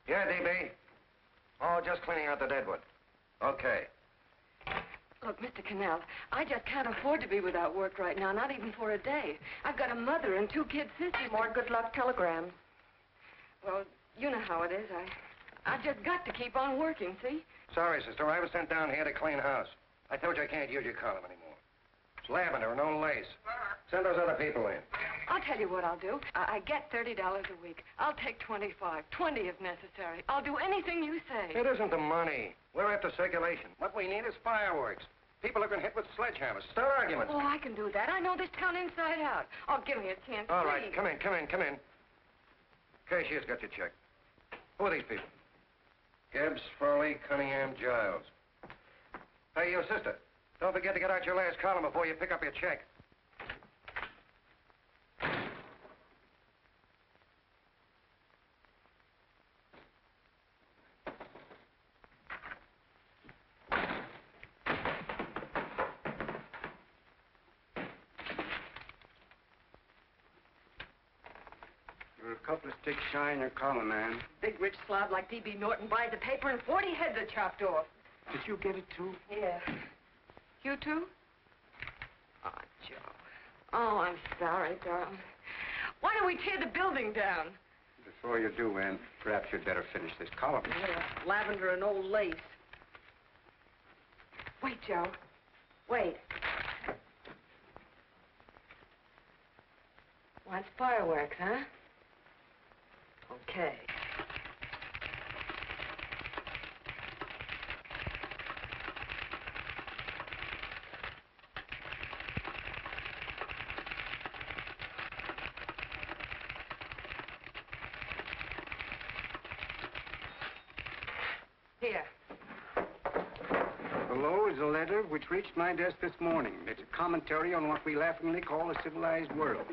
Yeah, DB. Oh, just cleaning out the deadwood. Okay. Look, Mr. Connell, I just can't afford to be without work right now, not even for a day. I've got a mother and 2 kid sisters. More good luck telegrams. Well, you know how it is. I've just got to keep on working, see? Sorry, sister. I was sent down here to clean house. I told you I can't use your column anymore. It's lavender and no lace. Send those other people in. I'll tell you what I'll do. I get $30 a week. I'll take 25, 20 if necessary. I'll do anything you say. It isn't the money. We're after circulation. What we need is fireworks. People have been hit with sledgehammers. Start arguments. Oh, I can do that. I know this town inside out. Oh, give me a chance, All right, please. come in. Cashier's got your check. Who are these people? Gibbs, Farley, Cunningham, Giles. Hey, you sister. Don't forget to get out your last column before you pick up your check. You're a couple of sticks shy in your column, man. Big rich slob like D.B. Norton buys a paper and 40 heads are chopped off. Did you get it, too? Yeah. You too? Oh, Joe. Oh, I'm sorry, darling. Why don't we tear the building down? Before you do, Ann, perhaps you'd better finish this column. Yeah, lavender and old lace. Wait, Joe. Wait. Wants fireworks, huh? Okay. Here. Below is a letter which reached my desk this morning. It's a commentary on what we laughingly call a civilized world.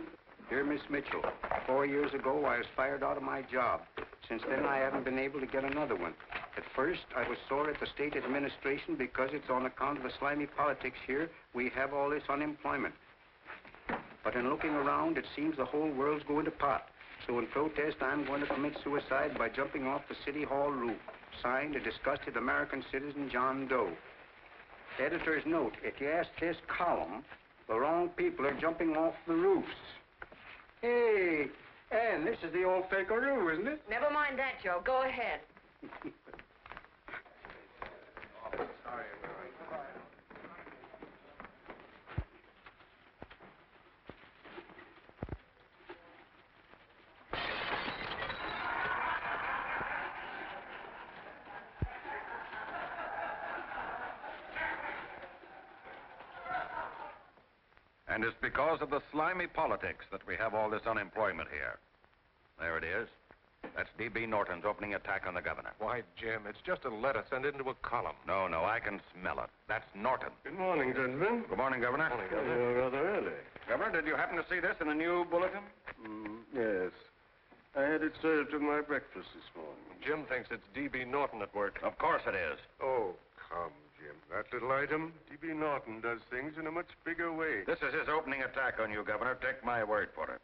Dear Miss Mitchell, 4 years ago I was fired out of my job. Since then I haven't been able to get another one. At first I was sore at the state administration because it's on account of the slimy politics here we have all this unemployment. But in looking around, it seems the whole world's going to pot. So in protest, I'm going to commit suicide by jumping off the City Hall roof. Signed, a disgusted American citizen, John Doe. Editor's note, if you ask this column, the wrong people are jumping off the roofs. Hey, Ann, this is the old Fakeroo, isn't it? Never mind that, Joe. Go ahead. Sorry. And it's because of the slimy politics that we have all this unemployment here. There it is. That's D.B. Norton's opening attack on the governor. Why, Jim, it's just a letter sent into a column. No, I can smell it. That's Norton. Good morning, gentlemen. Good morning, Governor. Morning, Governor. You're rather early. Governor, did you happen to see this in the new bulletin? Yes. I had it served with my breakfast this morning. Jim thinks it's D.B. Norton at work. Of course it is. Oh, come, Jim. That little item, D.B. Norton does things in a much bigger way. This is his opening attack on you, Governor. Take my word for it.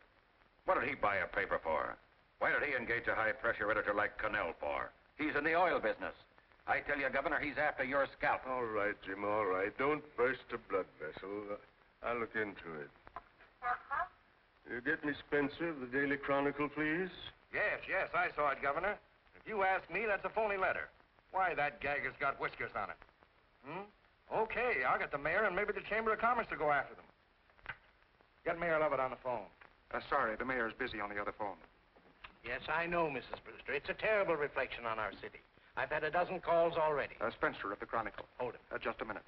What did he buy a paper for? Why did he engage a high-pressure editor like Connell for? He's in the oil business. I tell you, Governor, he's after your scalp. All right, Jim, all right. Don't burst a blood vessel. I'll look into it. You get me Spencer of the Daily Chronicle, please? Yes, I saw it, Governor. If you ask me, that's a phony letter. Why, that gag has got whiskers on it. Okay, I'll get the mayor and maybe the Chamber of Commerce to go after them. Get Mayor Lovett on the phone. Sorry, the mayor's busy on the other phone. Yes, I know, Mrs. Brewster. It's a terrible reflection on our city. I've had a dozen calls already. Spencer of the Chronicle. Hold him. Just a minute.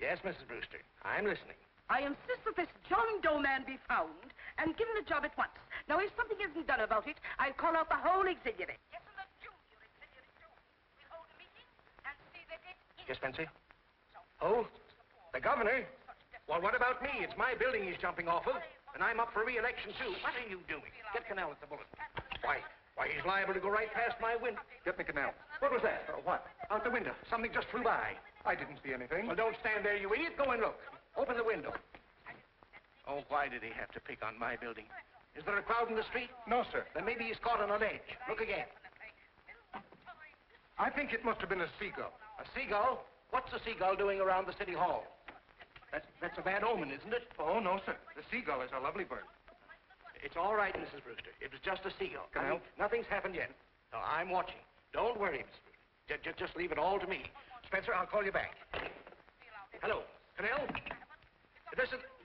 Yes, Mrs. Brewster. I'm listening. I insist that this John Doe man be found and given a job at once. Now, if something isn't done about it, I'll call out the whole auxiliary. Yes, and the junior auxiliary, too. We'll hold a meeting and see that it is... Yes, Spencer? Oh, the governor? Well, what about me? It's my building he's jumping off of, and I'm up for re-election, too. What are you doing? Get Connell at the Bulletin. Why, he's liable to go right past my window. Get me Connell. What was that? What? Out the window. Something just flew by. I didn't see anything. Well, don't stand there, you idiot. Go and look. Open the window. Oh, why did he have to pick on my building? Is there a crowd in the street? No, sir. Then maybe he's caught on a ledge. Look again. I think it must have been a seagull. A seagull? What's a seagull doing around the city hall? That's a bad omen, isn't it? Oh, no, sir. The seagull is a lovely bird. It's all right, Mrs. Brewster. It was just a seagull. Connell? Nothing's happened yet. No, I'm watching. Don't worry, Mrs. Brewster. Just leave it all to me. Spencer, I'll call you back. Hello, Connell?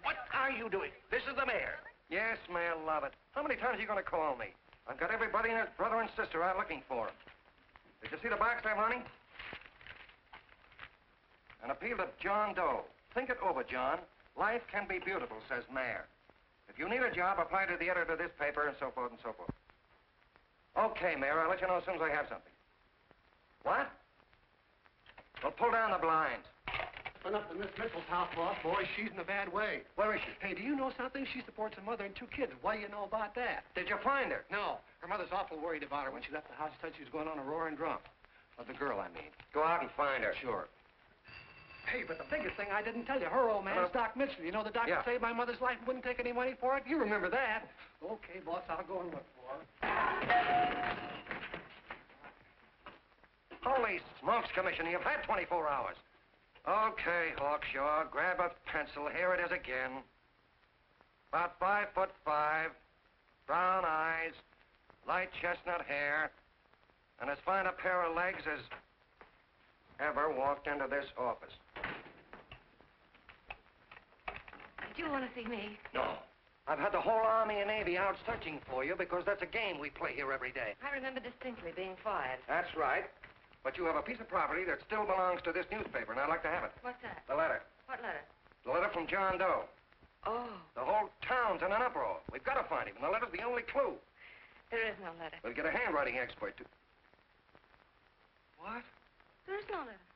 What are you doing? This is the mayor. Yes, Mayor Lovett. How many times are you going to call me? I've got everybody and his brother and sister out looking for him. Did you see the box I'm running? An appeal to John Doe. Think it over, John. Life can be beautiful, says Mayor. If you need a job, apply to the editor of this paper, and so forth and so forth. Okay, Mayor, I'll let you know as soon as I have something. What? Well, pull down the blinds. Run up to Miss Mitchell's house, boss. Boy, she's in a bad way. Where is she? Hey, do you know something? She supports a mother and 2 kids. What do you know about that? Did you find her? No. Her mother's awful worried about her. When she left the house, she said she was going on a roaring drunk. Of the girl, I mean. Go out and find her. Sure. Hey, but the biggest thing I didn't tell you, her old man's Doc Mitchell. You know the doctor saved my mother's life and wouldn't take any money for it? You remember that. Okay, boss, I'll go and look for her. Holy smokes, Commissioner, you've had 24 hours. Okay, Hawkshaw, grab a pencil. Here it is again. About 5'5", brown eyes, light chestnut hair, and as fine a pair of legs as ever walked into this office. Did you want to see me? No. I've had the whole Army and Navy out searching for you because that's a game we play here every day. I remember distinctly being fired. That's right. But you have a piece of property that still belongs to this newspaper, and I'd like to have it. What's that? The letter. What letter? The letter from John Doe. Oh. The whole town's in an uproar. We've got to find him, and the letter's the only clue. There is no letter. We'll get a handwriting expert to... What? There is no letter.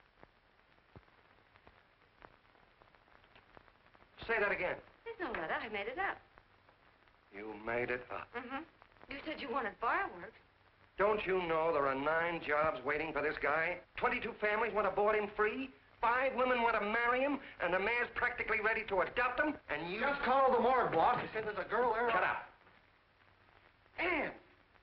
Say that again. There's no letter. I made it up. You made it up. Mm-hmm. You said you wanted fireworks. Don't you know there are 9 jobs waiting for this guy? 22 families want to board him free. 5 women want to marry him, and the mayor's practically ready to adopt him, and you... Just call the morgue, boss. He said there's a girl there. Shut up. Ann!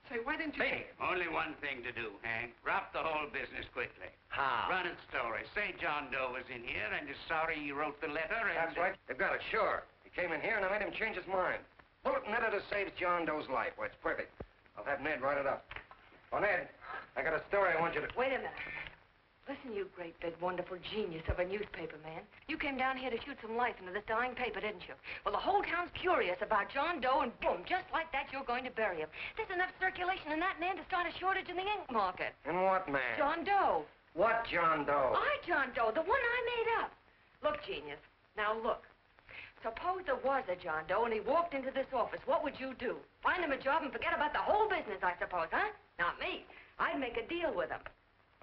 Say, why didn't you... Beanie. Only one thing to do, Hank. Drop the whole business quickly. How? Run its story. Say John Doe was in here and is sorry he wrote the letter and... That's right. They've got it, sure. He came in here, and I made him change his mind. Bulletin editor saves John Doe's life. Well, it's perfect. I'll have Ned write it up. Oh, Ned, I got a story I want you to... Wait a minute. Listen, you great, big, wonderful genius of a newspaper man. You came down here to shoot some life into this dying paper, didn't you? Well, the whole town's curious about John Doe, and boom, just like that, you're going to bury him. There's enough circulation in that man to start a shortage in the ink market. In what man? John Doe. What John Doe? John Doe, the one I made up. Look, genius, now look. Suppose there was a John Doe and he walked into this office. What would you do? Find him a job and forget about the whole business, I suppose, huh? Not me. I'd make a deal with him.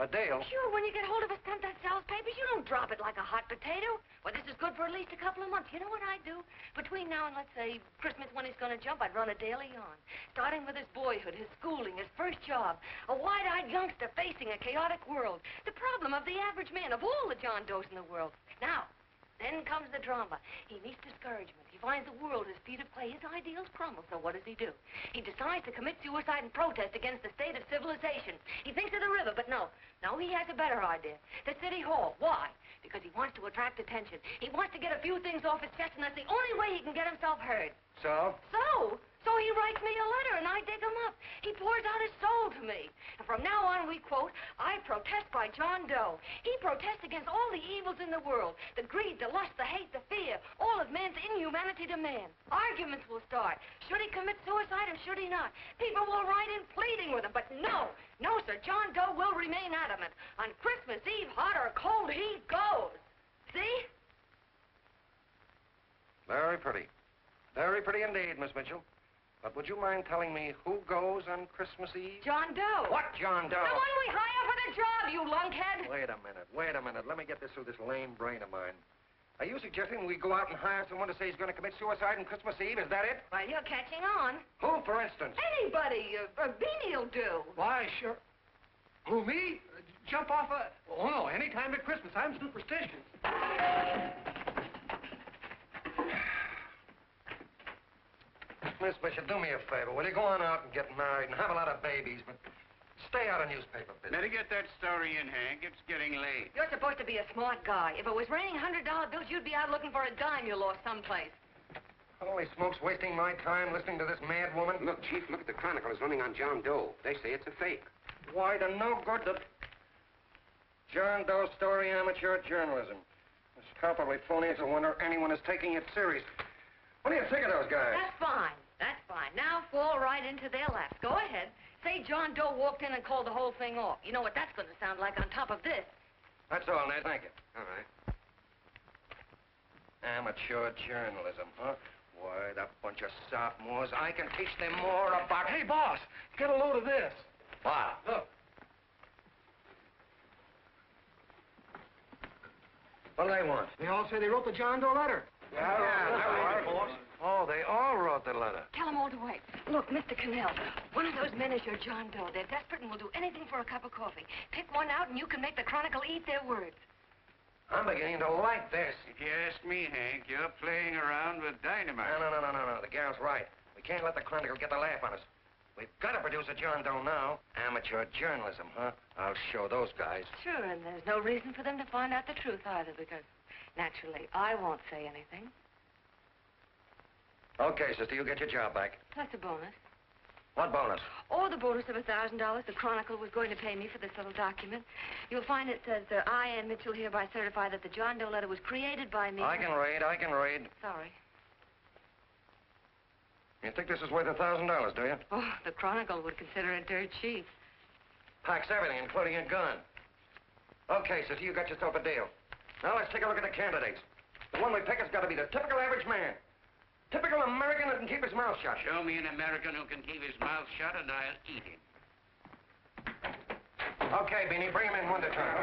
A deal? Sure, when you get hold of a stunt that sells papers, you don't drop it like a hot potato. Well, this is good for at least a couple of months. You know what I'd do? Between now and, let's say, Christmas when he's going to jump, I'd run a daily on. Starting with his boyhood, his schooling, his first job. A wide-eyed youngster facing a chaotic world. The problem of the average man, of all the John Does in the world. Now, then comes the drama. He meets discouragement. He finds the world his feet of clay. His ideals crumble. So what does he do? He decides to commit suicide and protest against the state of civilization. He thinks of the river, but no. No, he has a better idea. The city hall. Why? Because he wants to attract attention. He wants to get a few things off his chest, and that's the only way he can get himself heard. So? So he writes me a letter, and I dig him up. He pours out his soul to me. And from now on, we quote, I protest by John Doe. He protests against all the evils in the world. The greed, the lust, the hate, the fear. All of man's inhumanity to man. Arguments will start. Should he commit suicide or should he not? People will write in pleading with him. But no, sir, John Doe will remain adamant. On Christmas Eve, hot or cold, he goes. See? Very pretty. Very pretty indeed, Miss Mitchell. But would you mind telling me who goes on Christmas Eve? John Doe. What John Doe? The one we hire for the job, you lunkhead. Wait a minute. Let me get this through this lame brain of mine. Are you suggesting we go out and hire someone to say he's going to commit suicide on Christmas Eve? Is that it? Well, you're catching on. Who, for instance? Anybody. Beanie'll do. Why, sure. Who, me? Jump off a... Oh, no, any time at Christmas. I'm superstitious. Miss Bishop, do me a favor. Will you go on out and get married and have a lot of babies, but Stay out of newspaper business. Better get that story in, Hank. It's getting late. You're supposed to be a smart guy. If it was raining $100 bills, you'd be out looking for a dime you lost someplace. Holy smokes, wasting my time listening to this mad woman. Look, Chief, look at the Chronicle. It's running on John Doe. They say it's a fake. Why, the no good that... John Doe story amateur journalism. It's palpably phony. It's a wonder anyone is taking it serious. What do you think of those guys? That's fine. That's fine. Now fall right into their laps. Go ahead. Say John Doe walked in and called the whole thing off. You know what that's going to sound like on top of this. That's all, Ned. Thank you. All right. Amateur journalism, huh? Why, that bunch of sophomores, I can teach them more about... Hey, boss, get a load of this. Wow. Look. What do they want? They all say they wrote the John Doe letter. Yeah, boss. Oh, they all wrote the letter. Tell them all to wait. Look, Mr. Connell, one of those men is your John Doe. They're desperate and will do anything for a cup of coffee. Pick one out and you can make the Chronicle eat their words. I'm beginning to like this. If you ask me, Hank, you're playing around with dynamite. No. The gal's right. We can't let the Chronicle get the laugh on us. We've got to produce a John Doe now. Amateur journalism, huh? I'll show those guys. Sure, and there's no reason for them to find out the truth either, because naturally I won't say anything. Okay, sister, you get your job back. That's a bonus. What bonus? Or the bonus of $1,000 the Chronicle was going to pay me for this little document. You'll find it says, I, Ann Mitchell, hereby certify that the John Doe letter was created by me. I can read. Sorry. You think this is worth $1,000, do you? Oh, the Chronicle would consider it dirt cheap. Packs everything, including a gun. Okay, sister, you got yourself a deal. Now let's take a look at the candidates. The one we pick has got to be the typical average man. Typical American that can keep his mouth shut. Show me an American who can keep his mouth shut and I'll eat him. Okay, Beanie, bring him in one at a time.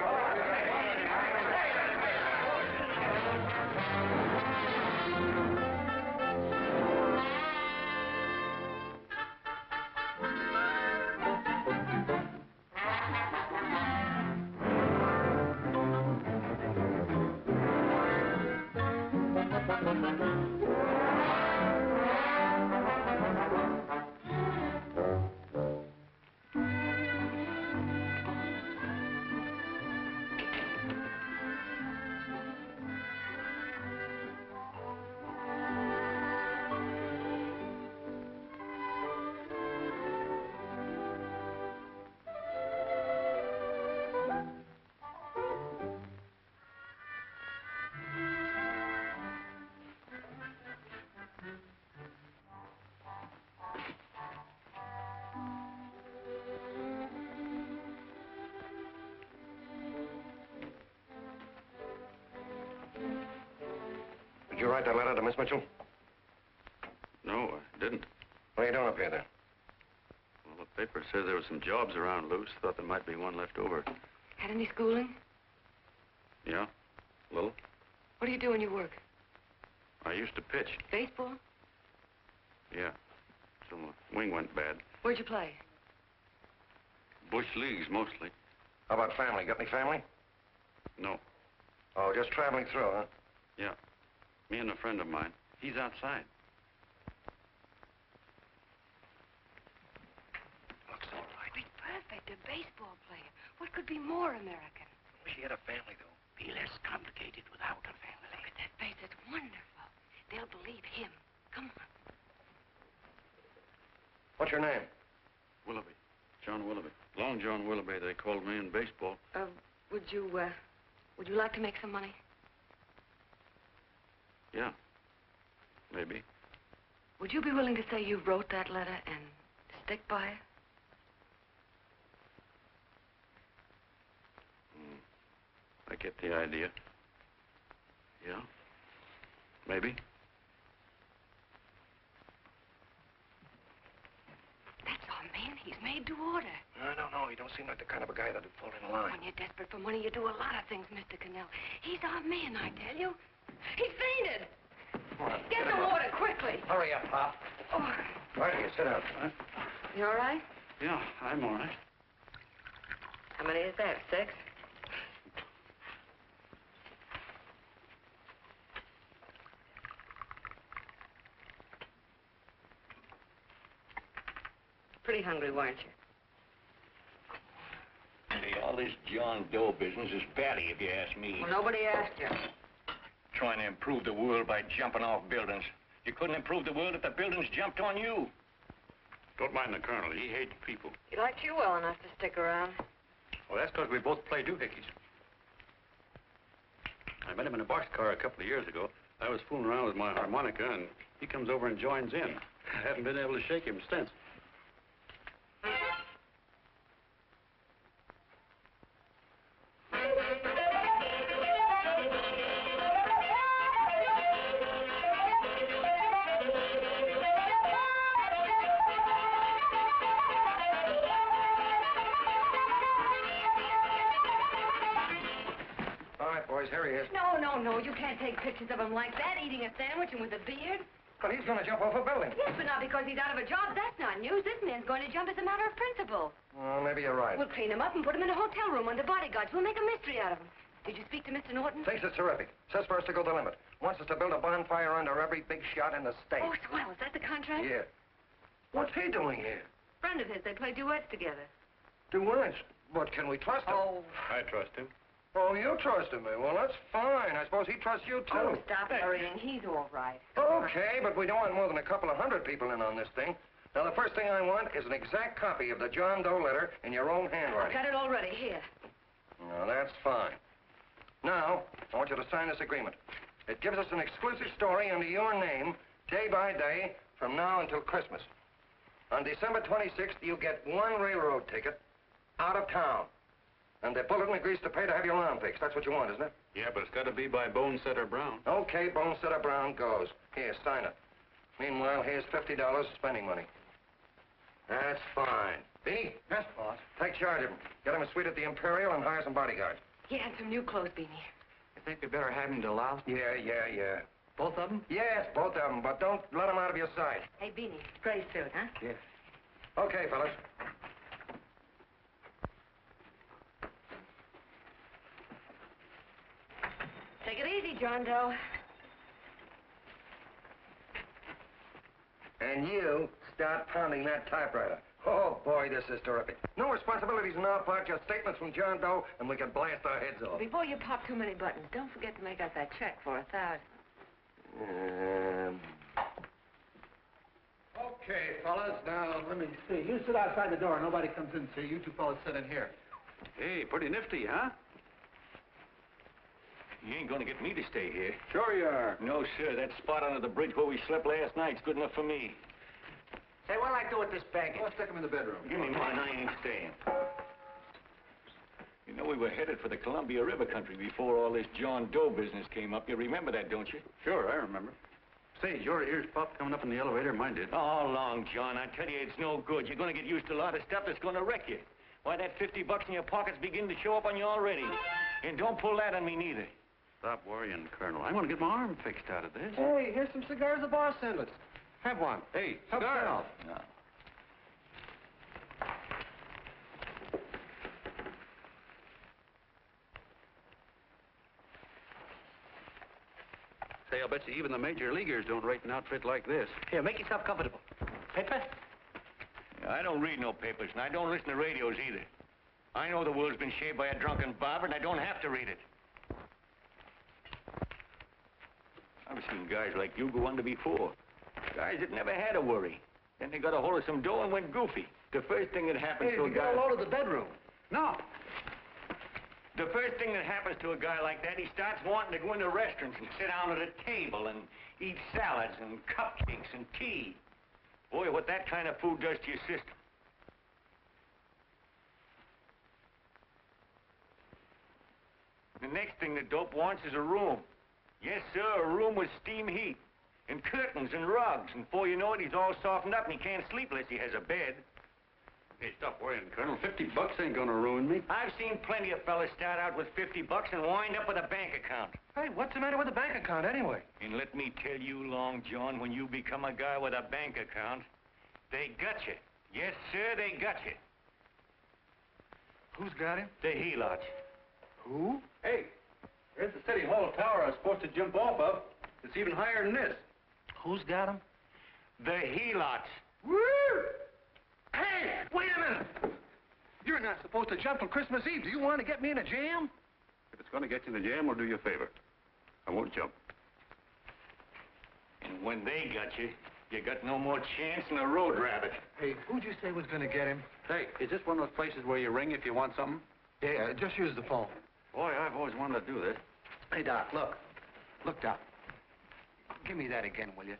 Did you write that letter to Miss Mitchell? No, I didn't. What are you doing up here, then? Well, the paper said there were some jobs around loose. Thought there might be one left over. Had any schooling? Yeah, a little. What do you do when you work? I used to pitch. Baseball? Yeah. So my wing went bad. Where'd you play? Bush leagues, mostly. How about family? Got any family? No. Oh, just traveling through, huh? Yeah. Me and a friend of mine. He's outside. Looks all right. Be perfect, a baseball player. What could be more American? She had a family, though. Be less complicated without a family. Look at that face. It's wonderful. They'll believe him. Come on. What's your name? Willoughby. John Willoughby. Long John Willoughby, they called me in baseball. Would you like to make some money? Yeah. Maybe. Would you be willing to say you wrote that letter and stick by it? I get the idea. Yeah. Maybe. That's our man. He's made to order. I don't know. He don't seem like the kind of a guy that'd fall in line. When you're desperate for money, you do a lot of things, Mr. Connell. He's our man, I tell you. He fainted. Come on, Get some water, quickly. Hurry up, Pop. Oh. Right here, sit down. Huh? You all right? Yeah, I'm all right. How many is that, 6? Pretty hungry, weren't you? this John Doe business is batty, if you ask me. Well, nobody asked you. Trying to improve the world by jumping off buildings. You couldn't improve the world if the buildings jumped on you. Don't mind the colonel. He hates people. He liked you well enough to stick around. Well, that's because we both play doohickeys. I met him in a boxcar a couple of years ago. I was fooling around with my harmonica, and he comes over and joins in. I haven't been able to shake him since. No, you can't take pictures of him like that, eating a sandwich and with a beard. But he's going to jump off a building. Yes, but not because he's out of a job. That's not news. This man's going to jump as a matter of principle. Well, maybe you're right. We'll clean him up and put him in a hotel room under bodyguards. We'll make a mystery out of him. Did you speak to Mr. Norton? Thinks it's terrific. Says for us to go the limit. Wants us to build a bonfire under every big shot in the state. Oh, swell. Is that the contract? Yeah. What's he doing here? Friend of his. They play duets together. Duets? But can we trust him? Oh. I trust him. Oh, you trusted me. Well, that's fine. I suppose he trusts you, too. Oh, stop worrying. He's all right. Okay, but we don't want more than a couple of hundred people in on this thing. Now, the first thing I want is an exact copy of the John Doe letter in your own handwriting. I've got it already. Here. Now, that's fine. Now, I want you to sign this agreement. It gives us an exclusive story under your name, day by day, from now until Christmas. On December 26th, you get one railroad ticket out of town. And the Bulletin agrees to pay to have your lawn fixed. That's what you want, isn't it? Yeah, but it's got to be by Bonesetter Brown. Okay, Bonesetter Brown goes. Here, sign it. Meanwhile, here's $50 spending money. That's fine. Beanie? Yes, boss. Take charge of him. Get him a suite at the Imperial and hire some bodyguards. Yeah, and some new clothes, Beanie. You think we better have him to louse? Yeah. Both of them? Yes, both of them, but don't let them out of your sight. Hey, Beanie, gray suit, huh? Yes. Okay, fellas. Take it easy, John Doe. And you start pounding that typewriter. Oh, boy, this is terrific. No responsibilities on our part, just statements from John Doe, and we can blast our heads off. Before you pop too many buttons, don't forget to make out that check for $1,000. Okay, fellas, now, let me see. You sit outside the door. Nobody comes in, so you two fellas sit in here. Hey, pretty nifty, huh? You ain't gonna get me to stay here. Sure you are. No, sir. That spot under the bridge where we slept last night's good enough for me. Say, what'll I do with this baggage? Let's stick him in the bedroom. Give me mine. I ain't staying. You know, we were headed for the Columbia River country before all this John Doe business came up. You remember that, don't you? Sure, I remember. Say, your ears popped coming up in the elevator. Mine did. All along, John. I tell you, it's no good. You're gonna get used to a lot of stuff that's gonna wreck you. Why, that $50 in your pocket's beginning to show up on you already. And don't pull that on me, neither. Stop worrying, Colonel. I want to get my arm fixed out of this. Hey, here's some cigars the boss sent us. Have one. Hey, Help cigars. yourself. No. Say, I'll bet you even the major leaguers don't rate an outfit like this. Here, make yourself comfortable. Paper? I don't read no papers, and I don't listen to radios either. I know the world's been shaped by a drunken barber, and I don't have to read it. I've seen guys like you go under before. Guys that never had a worry. Then they got a hold of some dough and went goofy. The first thing that happens to a guy... Get a load of the bedroom. No. The first thing that happens to a guy like that, he starts wanting to go into restaurants and sit down at a table and eat salads and cupcakes and tea. Boy, what that kind of food does to your system. The next thing the dope wants is a room. Yes, sir, a room with steam heat, and curtains and rugs, and before you know it, he's all softened up and he can't sleep unless he has a bed. Hey, stop worrying, Colonel. $50 ain't gonna ruin me. I've seen plenty of fellas start out with $50 and wind up with a bank account. Hey, what's the matter with the bank account, anyway? And let me tell you, Long John, when you become a guy with a bank account, they got you. Yes, sir, they got you. Who's got him? The helots. Who? Hey, there's the City Hall tower I was supposed to jump off of. It's even higher than this. Who's got him? The helots. Woo! Hey, wait a minute! You're not supposed to jump till Christmas Eve. Do you want to get me in a jam? If it's going to get you in the jam, I'll do you a favor. I won't jump. And when they got you, you got no more chance than a road rabbit. Hey, who'd you say was going to get him? Hey, is this one of those places where you ring if you want something? Yeah, just use the phone. Boy, I've always wanted to do this. Hey, Doc, look. Look, Doc. Give me that again, will you?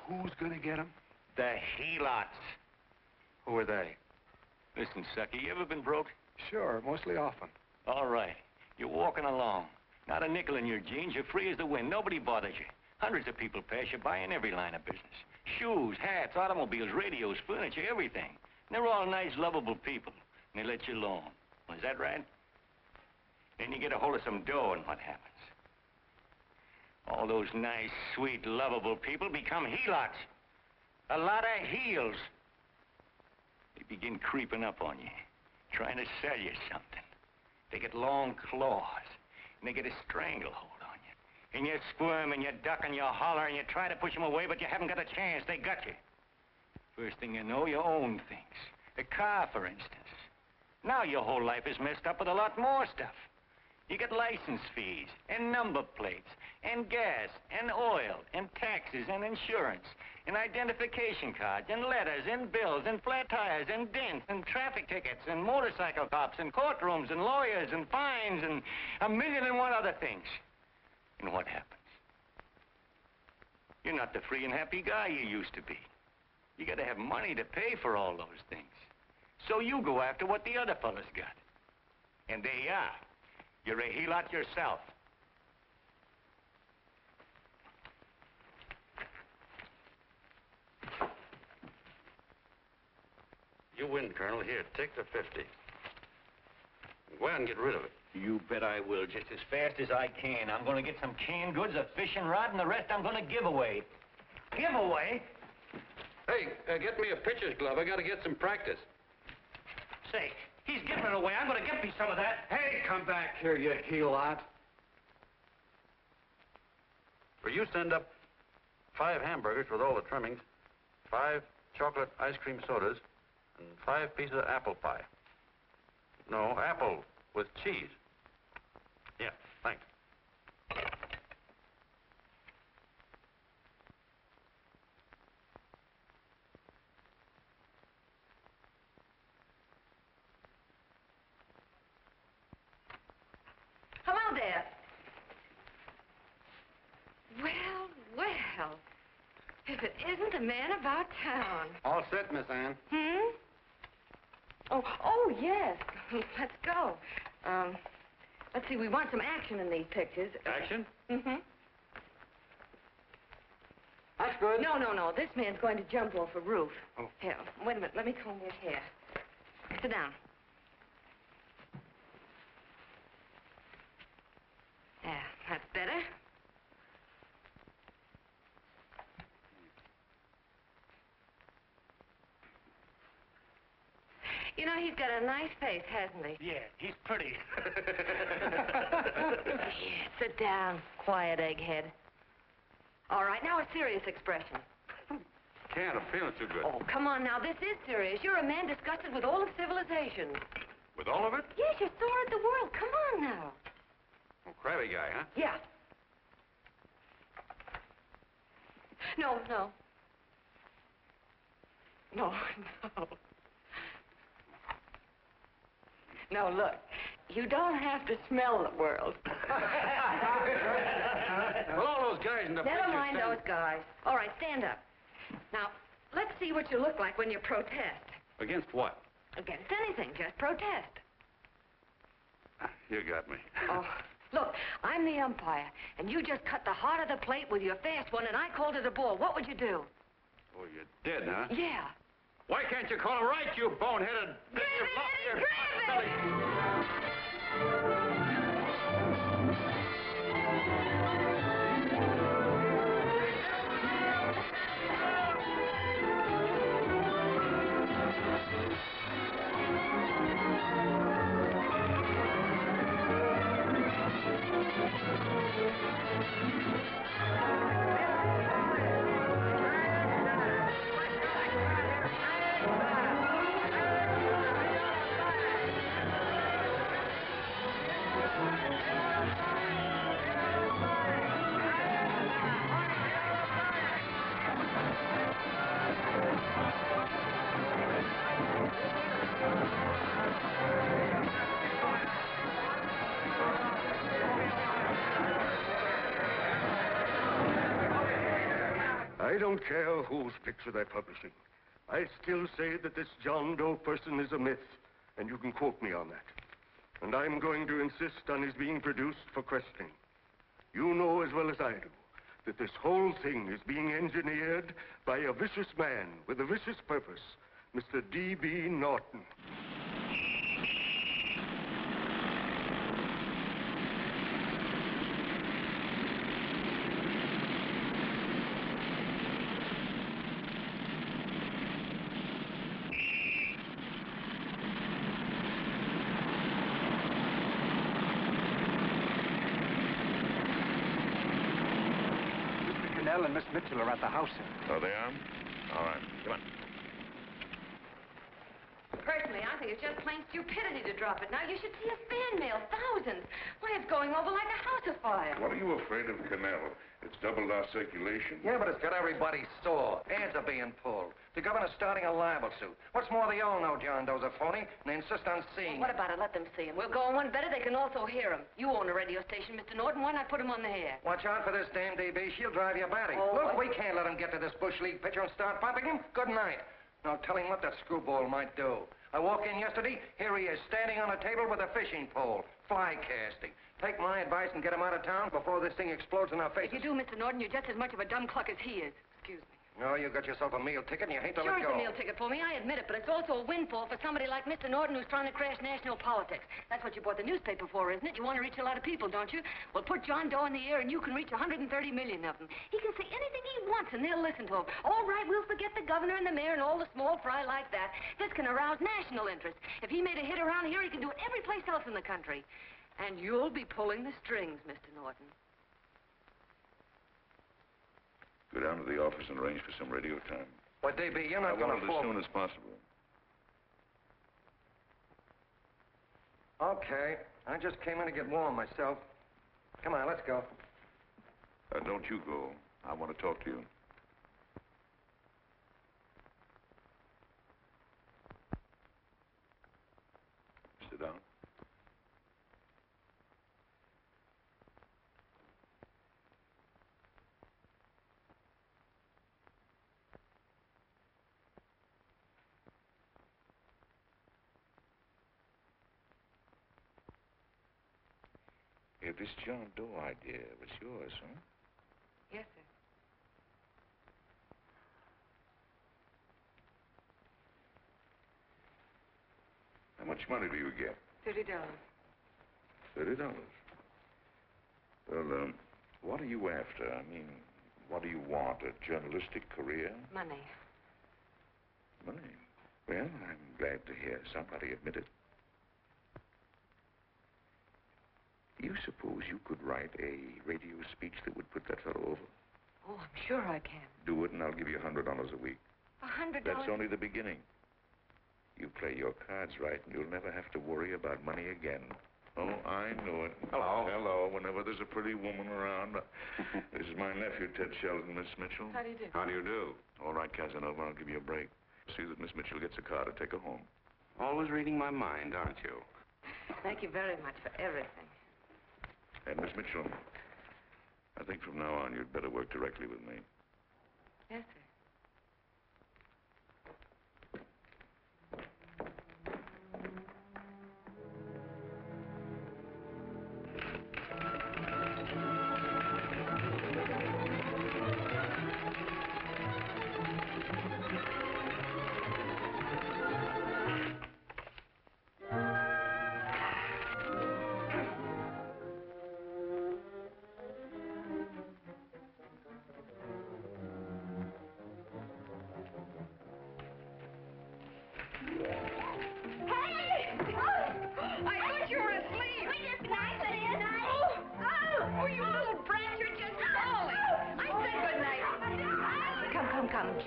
Who's going to get him? The helots. Who are they? Listen, sucker, you ever been broke? Sure, mostly often. All right. You're walking along. Not a nickel in your jeans. You're free as the wind. Nobody bothers you. Hundreds of people pass you by in every line of business. Shoes, hats, automobiles, radios, furniture, everything. And they're all nice, lovable people. And they let you alone. Is that right? Then you get a hold of some dough, and what happens? All those nice, sweet, lovable people become helots. A lot of heels. They begin creeping up on you, trying to sell you something. They get long claws, and they get a stranglehold on you. And you squirm, and you duck, and you holler, and you try to push them away, but you haven't got a chance. They got you. First thing you know, you own things. A car, for instance. Now your whole life is messed up with a lot more stuff. You get license fees, and number plates, and gas, and oil, and taxes, and insurance, and identification cards, and letters, and bills, and flat tires, and dents, and traffic tickets, and motorcycle cops, and courtrooms, and lawyers, and fines, and a million and one other things. And what happens? You're not the free and happy guy you used to be. You gotta have money to pay for all those things. So you go after what the other fellas got. And there you are. You're a helot yourself. You win, Colonel. Here, take the 50. Go out and get rid of it. You bet I will, just as fast as I can. I'm going to get some canned goods, a fishing rod, and the rest I'm going to give away. Give away? Hey, get me a pitcher's glove. I got to get some practice. Say, he's giving it away. I'm going to get me some of that. Hey, come back here, you helot. For you send up 5 hamburgers with all the trimmings, 5 chocolate ice cream sodas, and 5 pieces of apple pie. No, apple with cheese. Yeah, thanks. Hello there. Well, well. If it isn't the man about town. All set, Miss Ann. Hmm? Oh, yes. Let's go. Let's see, we want some action in these pictures. Action? Mm-hmm. That's good. No. This man's going to jump off a roof. Oh. Here, wait a minute. Let me comb your hair. Sit down. There, that's better. You know, he's got a nice face, hasn't he? Yeah, he's pretty. Yeah, sit down, quiet egghead. All right, now a serious expression. Can't. I'm feeling too good. Oh, come on now, this is serious. You're a man disgusted with all of civilization. With all of it? Yes, you're sore at the world. Come on now. Oh, crabby guy, huh? Yeah. No. No, look. You don't have to smell the world. Well, all those guys in the Never picture mind stand- those guys. All right, stand up. Now, let's see what you look like when you protest. Against what? Against anything, just protest. You got me. Oh, look, I'm the umpire, and you just cut the heart of the plate with your fast one, and I called it a ball. What would you do? Oh, you did, huh? Yeah. Why can't you call him right, you boneheaded... Grab it! I don't care whose picture they're publishing. I still say that this John Doe person is a myth, and you can quote me on that. And I'm going to insist on his being produced for questioning. You know as well as I do that this whole thing is being engineered by a vicious man with a vicious purpose, Mr. D.B. Norton. And Miss Mitchell are at the house, sir. Oh, they are? All right. Come on. Personally, I think it's just plain stupidity to drop it. Now, you should see a fan mail, thousands. Why, it's going over like a house afire. What are you afraid of, Connell? It's doubled our circulation. Yeah, but it's got everybody sore. Ads are being pulled. The governor's starting a libel suit. What's more, they all know John Doe's a phony, and they insist on seeing What about it? Let them see him. We'll go on one better. They can also hear him. You own a radio station, Mr. Norton. Why not put him on the air? Watch out for this damn DB. She'll drive you batty. Oh, Look, what? we can't let him get to this Bush League pitcher and start pumping him. Good night. Now, tell him what that screwball might do. I walked in yesterday. Here he is, standing on a table with a fishing pole. Fly casting. Take my advice and get him out of town before this thing explodes in our faces. If you do, Mr. Norton, you're just as much of a dumb cluck as he is. Excuse me. No, you got yourself a meal ticket and you hate to Sure, let it's go. a meal ticket for me, I admit it, but it's also a windfall for somebody like Mr. Norton who's trying to crash national politics. That's what you bought the newspaper for, isn't it? You want to reach a lot of people, don't you? Well, put John Doe in the air and you can reach 130 million of them. He can say anything he wants and they'll listen to him. All right, we'll forget the governor and the mayor and all the small fry like that. This can arouse national interest. If he made a hit around here, he can do it every place else in the country. And you'll be pulling the strings, Mr. Norton. Go down to the office and arrange for some radio time. But, DB, you're not I going want to it fall... as soon as possible. Okay. I just came in to get warm myself. Come on, let's go. Don't you go. I want to talk to you. Sit down. Yeah, this John Doe idea was yours, huh? Yes, sir. How much money do you get? $30. $30. Well, what are you after? I mean, what do you want? A journalistic career? Money. Money? Well, I'm glad to hear somebody admit it. Do you suppose you could write a radio speech that would put that fellow over? Oh, I'm sure I can. Do it, and I'll give you $100 a week. $100? That's only the beginning. You play your cards right, and you'll never have to worry about money again. Oh, I know it. Hello. Hello. Whenever there's a pretty woman around. This is my nephew, Ted Sheldon, Miss Mitchell. How do you do? How do you do? All right, Casanova, I'll give you a break. See that Miss Mitchell gets a car to take her home. Always reading my mind, aren't you? Thank you very much for everything. And Miss Mitchell, I think from now on you'd better work directly with me. Yes, sir.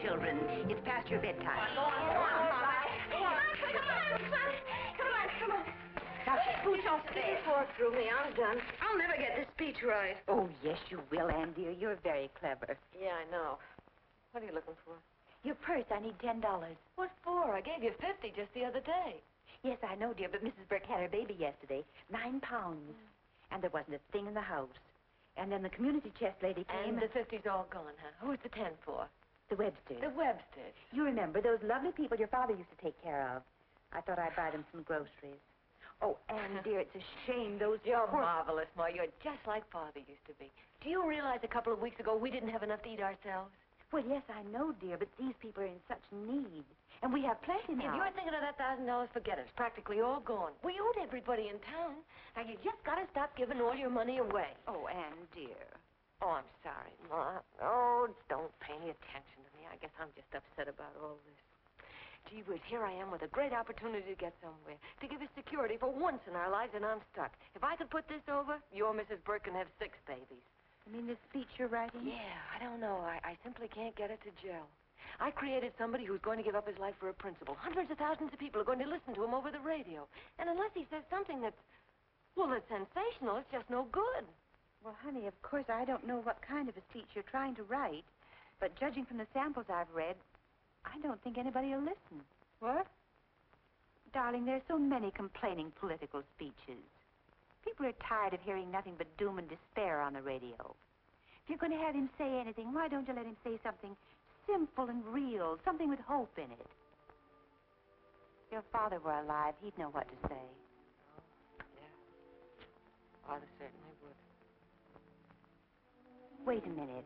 Children, it's past your bedtime. Come on. Now, scooch off Stay far through me. I'm done. I'll never get this speech right. Oh, yes, you will, Ann, dear. You're very clever. Yeah, I know. What are you looking for? Your purse, I need $10. What for? I gave you 50 just the other day. Yes, I know, dear, but Mrs. Burke had her baby yesterday. 9 pounds. And there wasn't a thing in the house. And then the community chest lady came. And the 50's all gone, huh? Who's the 10 for? The Websters. The Websters. You remember those lovely people your father used to take care of. I thought I'd buy them some groceries. Oh, Anne, dear, it's a shame those... You're marvelous, Ma. You're just like Father used to be. Do you realize a couple of weeks ago we didn't have enough to eat ourselves? Well, yes, I know, dear, but these people are in such need. And we have plenty now. If you're thinking of that $1,000, forget it. It's practically all gone. We owed everybody in town. Now, you just got to stop giving all your money away. Oh, Anne, dear. Oh, I'm sorry, Ma. Oh, don't pay any attention to me. I guess I'm just upset about all this. Gee whiz, here I am with a great opportunity to get somewhere, to give us security for once in our lives, and I'm stuck. If I could put this over, your Mrs. Burke can have 6 babies. You mean this speech you're writing? Yeah, I don't know. I simply can't get it to gel. I created somebody who's going to give up his life for a principle. Hundreds of thousands of people are going to listen to him over the radio. And unless he says something that's, well, that's sensational, it's just no good. Well, honey, of course, I don't know what kind of a speech you're trying to write, but judging from the samples I've read, I don't think anybody will listen. What? Darling, there's so many complaining political speeches. People are tired of hearing nothing but doom and despair on the radio. If you're going to have him say anything, why don't you let him say something simple and real, something with hope in it? If your father were alive, he'd know what to say. Yeah. Father certainly would. Wait a minute.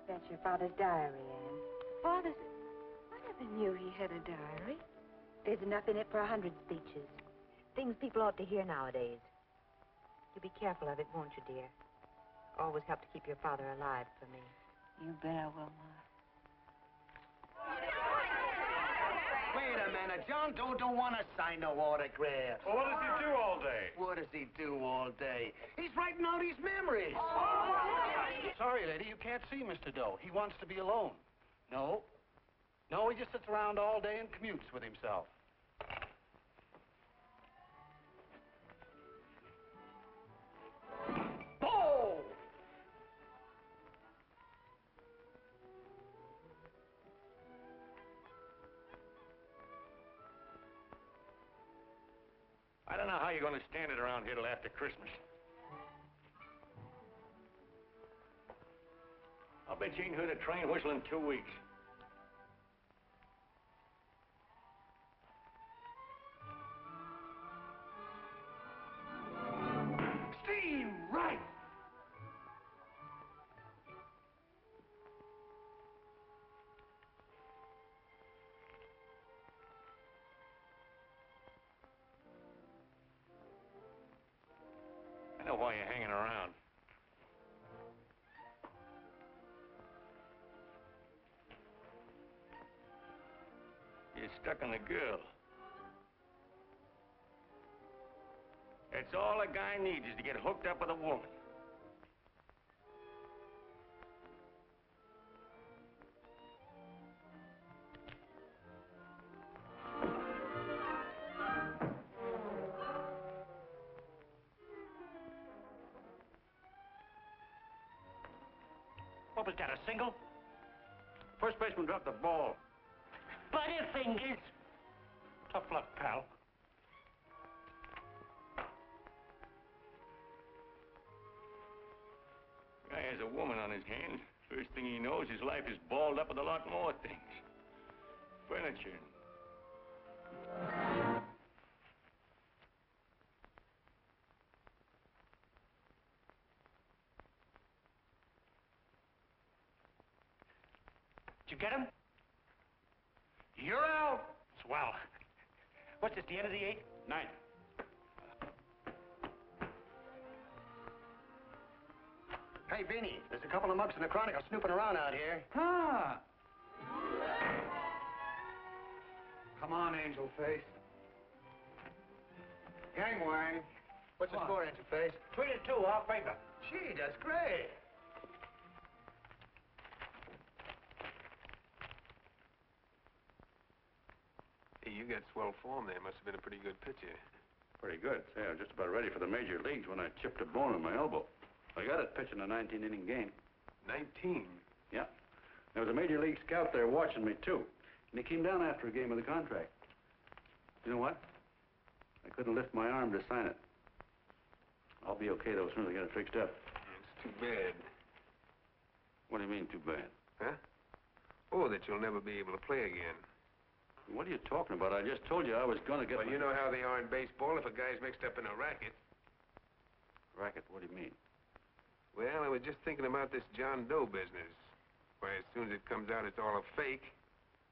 That's your father's diary, Anne. Father's... I never knew he had a diary. There's enough in it for 100 speeches. Things people ought to hear nowadays. You'll be careful of it, won't you, dear? Always help to keep your father alive for me. You bet I will, Ma. Wait a minute. John Doe don't want to sign no autograph. Well, what does he do all day? What does he do all day? He's writing out his memories. Sorry, lady, you can't see Mr. Doe. He wants to be alone. No, he just sits around all day and commutes with himself. Oh! I don't know how you're going to stand it around here till after Christmas. I'll bet you ain't heard a train whistle in 2 weeks. Steve, right! I know why you're hanging around. You're stuck on the girl. That's all a guy needs is to get hooked up with a woman. What was that, a single? First baseman dropped the ball. Butterfingers. Tough luck, pal. Guy has a woman on his hands. First thing he knows, his life is balled up with a lot more things. Furniture. Did you get him? You're out. Swell. What's this, the end of the 8th? 9. Hey, Beanie, there's a couple of mugs in the Chronicle snooping around out here. Huh. Come on, Angelface. Gangway. What's the score, Angelface? 3-2, off paper. Gee, that's great. Hey, you got swell form there. Must have been a pretty good pitcher. Pretty good. Say, I was just about ready for the major leagues when I chipped a bone in my elbow. I got it pitching a 19-inning game. 19? Yeah. There was a major league scout there watching me, too. And he came down after a game of the contract. You know what? I couldn't lift my arm to sign it. I'll be okay, though, as soon as I get it fixed up. It's too bad. What do you mean, too bad? Huh? Oh, that you'll never be able to play again. What are you talking about? I just told you I was going to get... Well, you know how they are in baseball if a guy's mixed up in a racket. Racket? What do you mean? Well, I was just thinking about this John Doe business. Why, as soon as it comes out it's all a fake,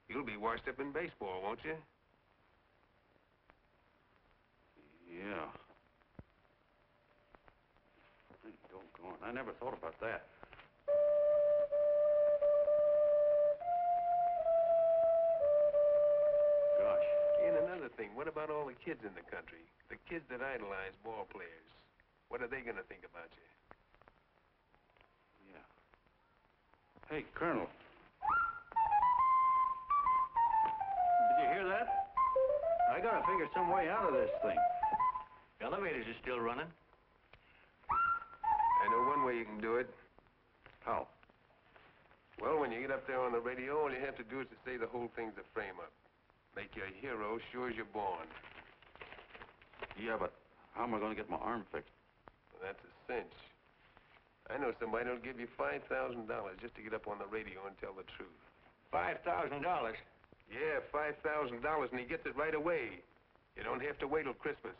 you'll be washed up in baseball, won't you? Yeah. Doggone, I never thought about that. Gosh. And another thing, what about all the kids in the country? The kids that idolize ball players. What are they going to think about you? Yeah. Hey, Colonel. Did you hear that? I gotta figure some way out of this thing. Elevators are still running. I know one way you can do it. How? Well, when you get up there on the radio, all you have to do is to say the whole thing's a frame-up. Make you a hero sure as you're born. Yeah, but how am I going to get my arm fixed? Well, that's a cinch. I know somebody who'll give you $5,000 just to get up on the radio and tell the truth. $5,000? Yeah, $5,000, and he gets it right away. You don't have to wait till Christmas.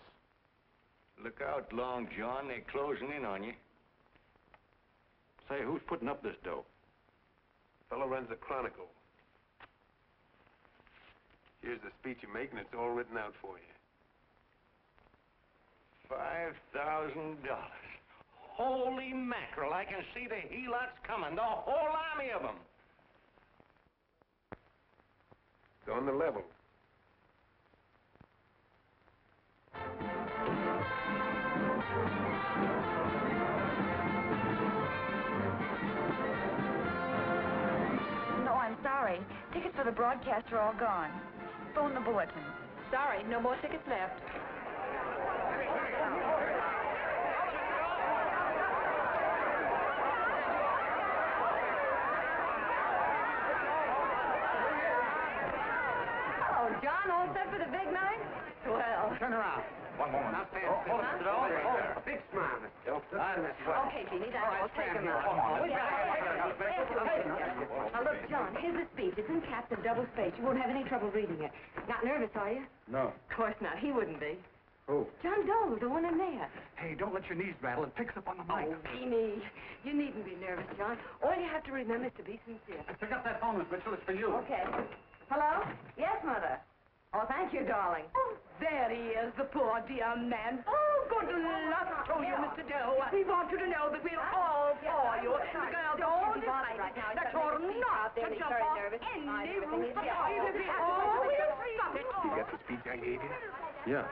Look out, Long John. They're closing in on you. Say, who's putting up this dough? Fellow runs the Chronicle. Here's the speech you make, and it's all written out for you. $5,000. Holy mackerel, I can see the helots coming, the whole army of them. It's on the level. No, I'm sorry. Tickets for the broadcast are all gone. Phone the Bulletin. Sorry, no more tickets left. Oh, John, all set for the big night? Well. Turn around. One moment. Now stand. A big smile, Mr. Joe. Okay, Beanie, that's all. Take him out. Now, look, John, here's the speech. It's in caps and double space. You won't have any trouble reading it. Not nervous, are you? No. Of course not. He wouldn't be. Who? John Doe, the one in there. Hey, don't let your knees rattle. It picks up on the mic. Oh, Beanie, you needn't be nervous, John. All you have to remember is to be sincere. Pick up that phone, Miss Mitchell. It's for you. Okay. Hello? Yes, Mother. Oh, thank you, darling. Oh, there he is, the poor dear man. Oh, good luck to you, Mr. Doe. We want you to know that we're all for you. The girls all decided that you're not to jump off any roof at all. Oh, we'll stop it. You got the speech I gave you? Yeah.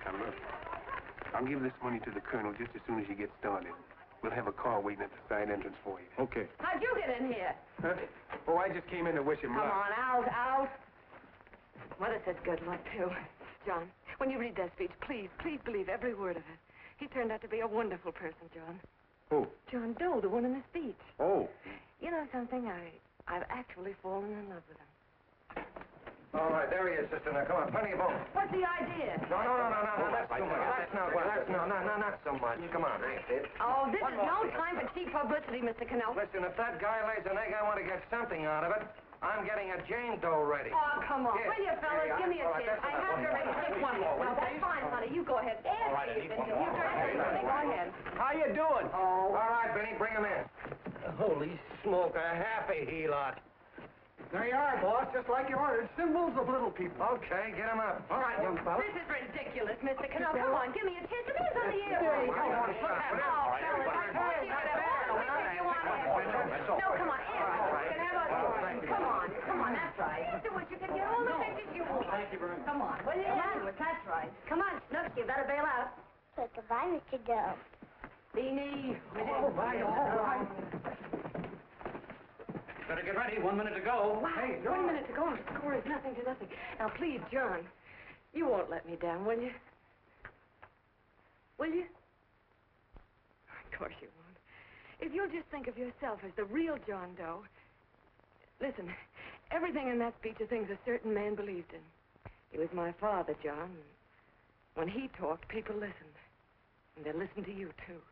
Now, look. I'll give this money to the colonel just as soon as you get started. We'll have a car waiting at the side entrance for you. Okay. How'd you get in here? Huh? Oh, I just came in to wish him luck. Come on, out. Mother says good luck, too. John, when you read that speech, please believe every word of it. He turned out to be a wonderful person, John. Who? John Doe, the one in the speech. Oh. You know something? I've actually fallen in love with him. All right, there he is, sister. Now, come on, plenty of room. What's the idea? No, that's too much. Not so much. Come on. Oh, this is no time for cheap publicity, Mr. Connell. Listen, if that guy lays an egg, I want to get something out of it. I'm getting a Jane Doe ready. Oh, come on. Here. Will you, fellas? Here you Give me a are. chance. I have to ready. Just one more. Well, that's fine, honey. You go ahead. All right, I need one more. Go ahead. How you doing? Oh. All right, Benny, bring him in. Holy smoke, a happy helot. There you are, boss, just like you ordered. Symbols of little people. Okay, get him up. All right, young fella. This is ridiculous, Mr. Connell. Come on, give me a chance. It is on the air. There you go. Oh, fellas. No, come on. Come on, that's right. Do what you can get all the pictures you want. Thank you very much. Come on. Well, yeah, that's right. Come on, Snooks, you better bail out. So goodbye, Mr. Doe. Beanie. All right. Better get ready. 1 minute to go. Wow, Hey, 1 minute to go. Our score is nothing to nothing. Now, please, John, You won't let me down, will you? Will you? Of course you won't. If you'll just think of yourself as the real John Doe. Listen, everything in that speech are things a certain man believed in. He was my father, John. When he talked, people listened. And they'll listen to you, too.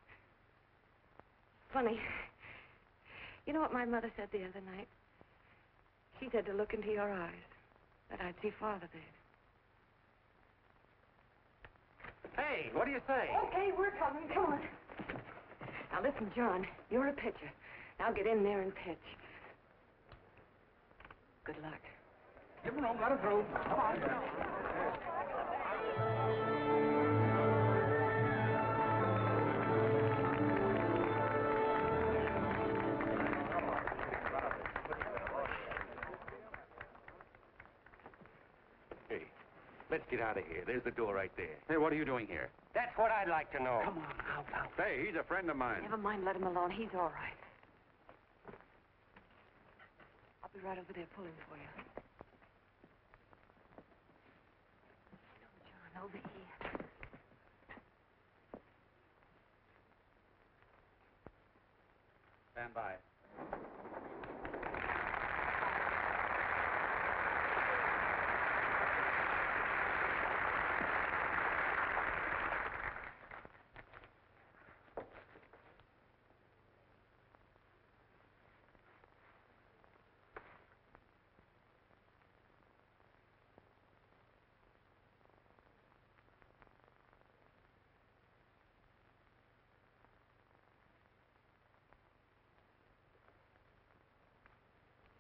Funny. You know what my mother said the other night? She said to look into your eyes, that I'd see Father there. Hey, what do you say? Okay, we're coming. Come on. Now, listen, John, you're a pitcher. Now get in there and pitch. Good luck. Give him room, let him through. Come on. Hey, let's get out of here. There's the door right there. Hey, what are you doing here? That's what I'd like to know. Come on, out. Hey, he's a friend of mine. Never mind, let him alone. He's all right. I'll be right over there pulling for you. No, John, over here. Stand by.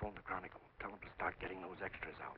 Phone the Chronicle. Tell them to start getting those extras out.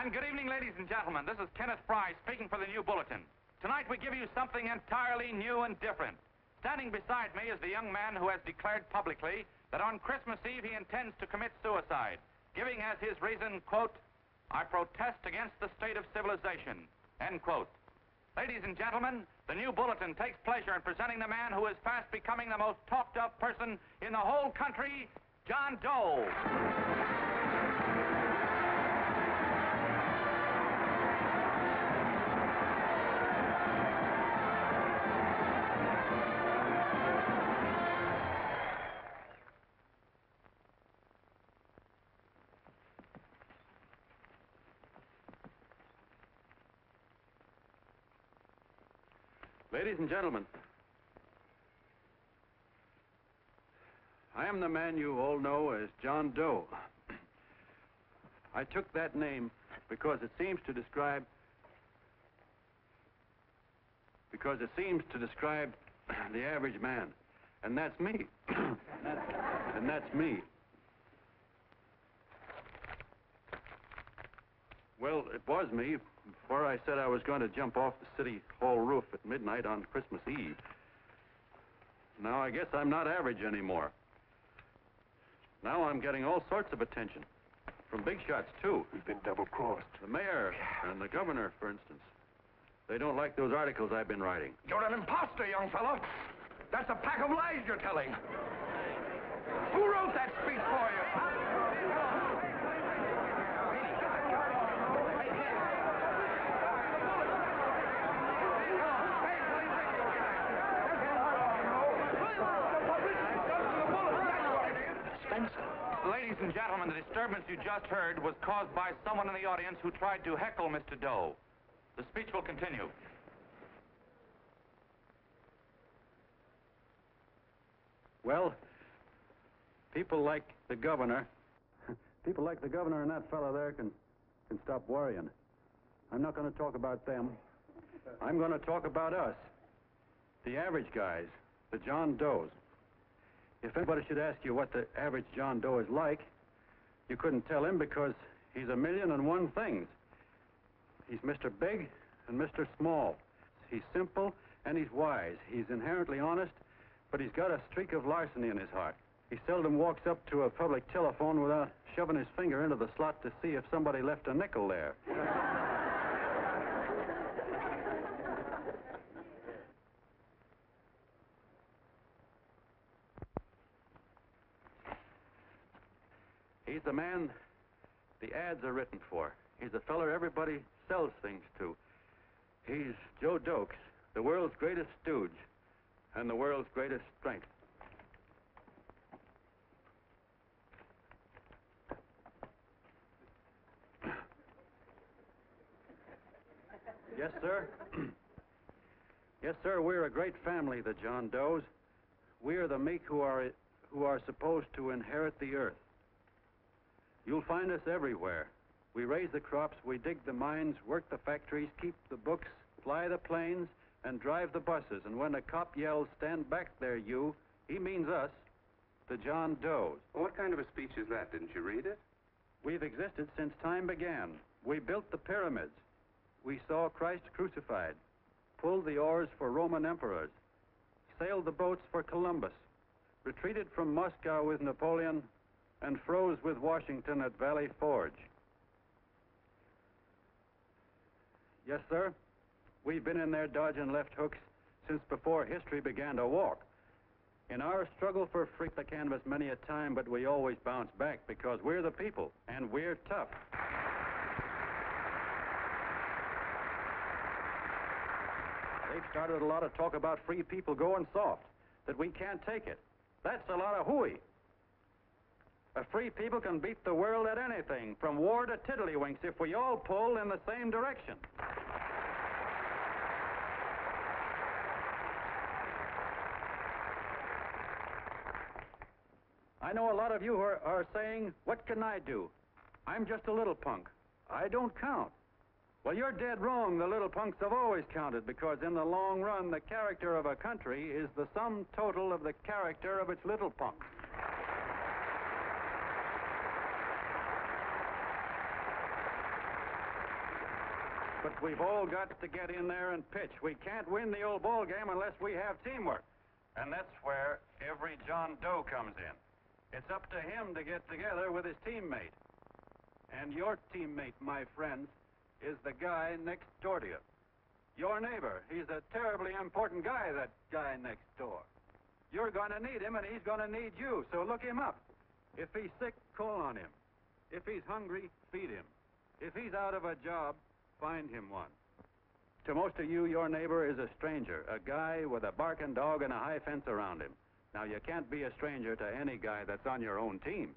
And good evening, ladies and gentlemen. This is Kenneth Fry speaking for the new Bulletin. Tonight we give you something entirely new and different. Standing beside me is the young man who has declared publicly that on Christmas Eve he intends to commit suicide, giving as his reason, quote, "I protest against the state of civilization," end quote. Ladies and gentlemen, the new Bulletin takes pleasure in presenting the man who is fast becoming the most talked of person in the whole country, John Doe. Ladies and gentlemen, I am the man you all know as John Doe. I took that name because it seems to describe the average man. And that's me. And that's me. Well, it was me before I said I was going to jump off the city hall roof at midnight on Christmas Eve. Now I guess I'm not average anymore. Now I'm getting all sorts of attention. From big shots, too. We've been double-crossed. The mayor and the governor, for instance. They don't like those articles I've been writing. You're an imposter, young fellow. That's a pack of lies you're telling. Who wrote that speech for you? Ladies and gentlemen, the disturbance you just heard was caused by someone in the audience who tried to heckle Mr. Doe. The speech will continue. Well, people like the governor and that fellow there can stop worrying. I'm not going to talk about them. I'm going to talk about us, the average guys, the John Does. If anybody should ask you what the average John Doe is like, you couldn't tell him because he's a million and one things. He's Mr. Big and Mr. Small. He's simple and he's wise. He's inherently honest, but he's got a streak of larceny in his heart. He seldom walks up to a public telephone without shoving his finger into the slot to see if somebody left a nickel there. He's the man the ads are written for. He's the feller everybody sells things to. He's Joe Dokes, the world's greatest stooge and the world's greatest strength. Yes, sir. Yes, sir, we're a great family, the John Does. We're the meek who are supposed to inherit the earth. You'll find us everywhere. We raise the crops, we dig the mines, work the factories, keep the books, fly the planes, and drive the buses. And when a cop yells, "Stand back there, you," he means us, the John Does. Well, what kind of a speech is that? Didn't you read it? We've existed since time began. We built the pyramids. We saw Christ crucified, pulled the oars for Roman emperors, sailed the boats for Columbus, retreated from Moscow with Napoleon, and froze with Washington at Valley Forge. Yes, sir. We've been in there dodging left hooks since before history began to walk. In our struggle for freedom, the canvas many a time, but we always bounce back because we're the people, and we're tough. They've started a lot of talk about free people going soft, that we can't take it. That's a lot of hooey. A free people can beat the world at anything, from war to tiddlywinks, if we all pull in the same direction. I know a lot of you are saying, "What can I do? I'm just a little punk. I don't count." Well, you're dead wrong. The little punks have always counted, because in the long run, the character of a country is the sum total of the character of its little punks. But we've all got to get in there and pitch. We can't win the old ball game unless we have teamwork. And that's where every John Doe comes in. It's up to him to get together with his teammate. And your teammate, my friends, is the guy next door to you. Your neighbor. He's a terribly important guy, that guy next door. You're going to need him, and he's going to need you, so look him up. If he's sick, call on him. If he's hungry, feed him. If he's out of a job, find him one. To most of you, your neighbor is a stranger, a guy with a barking dog and a high fence around him. Now, you can't be a stranger to any guy that's on your own team.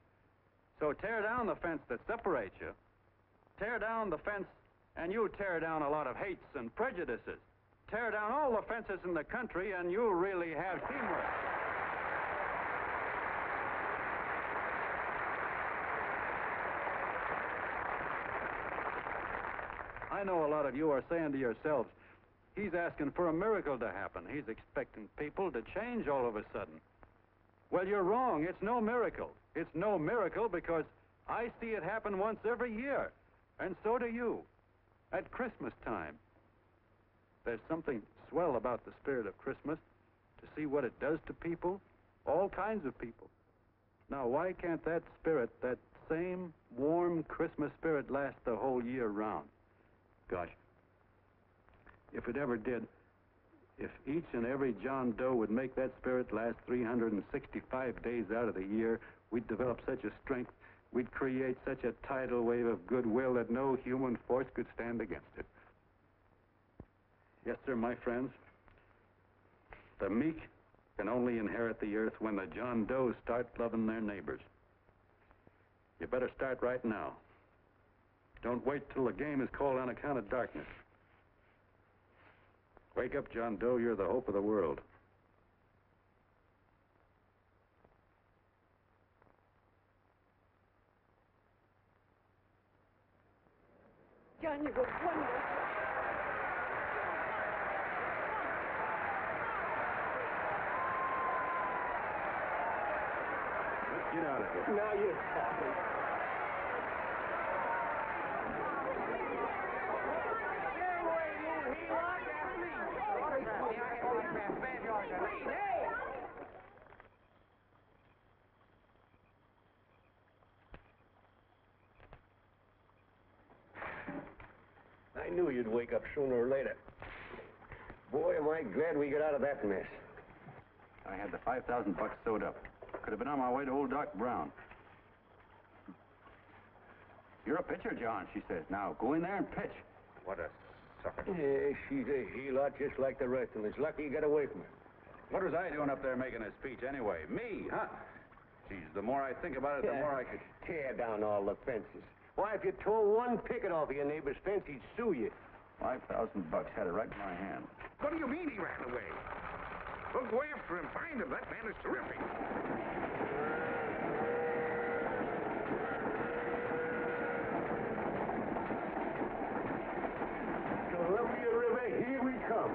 So tear down the fence that separates you. Tear down the fence, and you'll tear down a lot of hates and prejudices. Tear down all the fences in the country, and you'll really have teamwork. I know a lot of you are saying to yourselves, "He's asking for a miracle to happen. He's expecting people to change all of a sudden." Well, you're wrong. It's no miracle. It's no miracle because I see it happen once every year, and so do you, at Christmas time. There's something swell about the spirit of Christmas, to see what it does to people, all kinds of people. Now, why can't that spirit, that same warm Christmas spirit, last the whole year round? Gosh, if it ever did, if each and every John Doe would make that spirit last 365 days out of the year, we'd develop such a strength, we'd create such a tidal wave of goodwill that no human force could stand against it. Yes, sir, my friends. The meek can only inherit the earth when the John Does start loving their neighbors. You better start right now. Don't wait till the game is called on account of darkness. Wake up, John Doe. You're the hope of the world. John, you go wonderful. Let's get out of here. Now you're talking. knew you'd wake up sooner or later. Boy, am I glad we got out of that mess. I had the $5,000 sewed up. Could have been on my way to old Doc Brown. You're a pitcher, John, she says. Now, go in there and pitch. What a sucker. Yeah, she's a heel-out just like the rest of them. It's lucky you got away from her. What was I doing up there making a speech anyway? Me, huh? Geez, the more I think about it, the more I could... Tear down all the fences. Why, if you tore one picket off of your neighbor's fence, he'd sue you. $5,000 had it right in my hand. What do you mean he ran away? We'll go after him, find him. That man is terrific. Columbia River, here we come.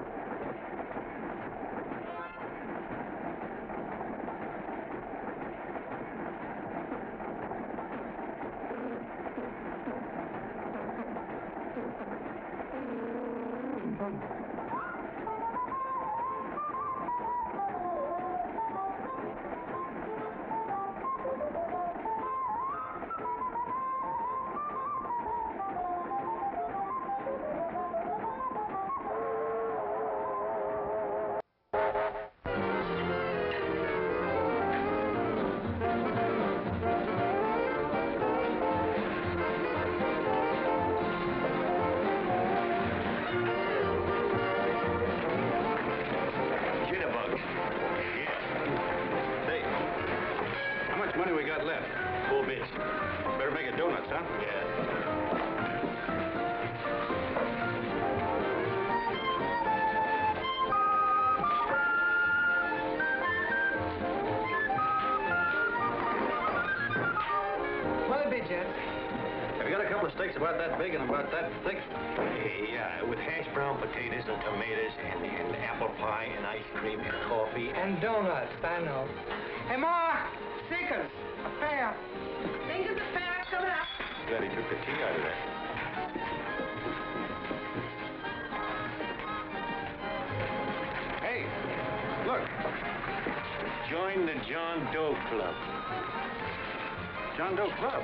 Steaks about that big and about that thick? Yeah, with hash brown potatoes and tomatoes and apple pie and ice cream and coffee. And donuts, I know. Hey, Ma, Seekers, a fair. Seekers, a fair, coming up. Glad he took the tea out of there. Hey, look. Join the John Doe Club. John Doe Club?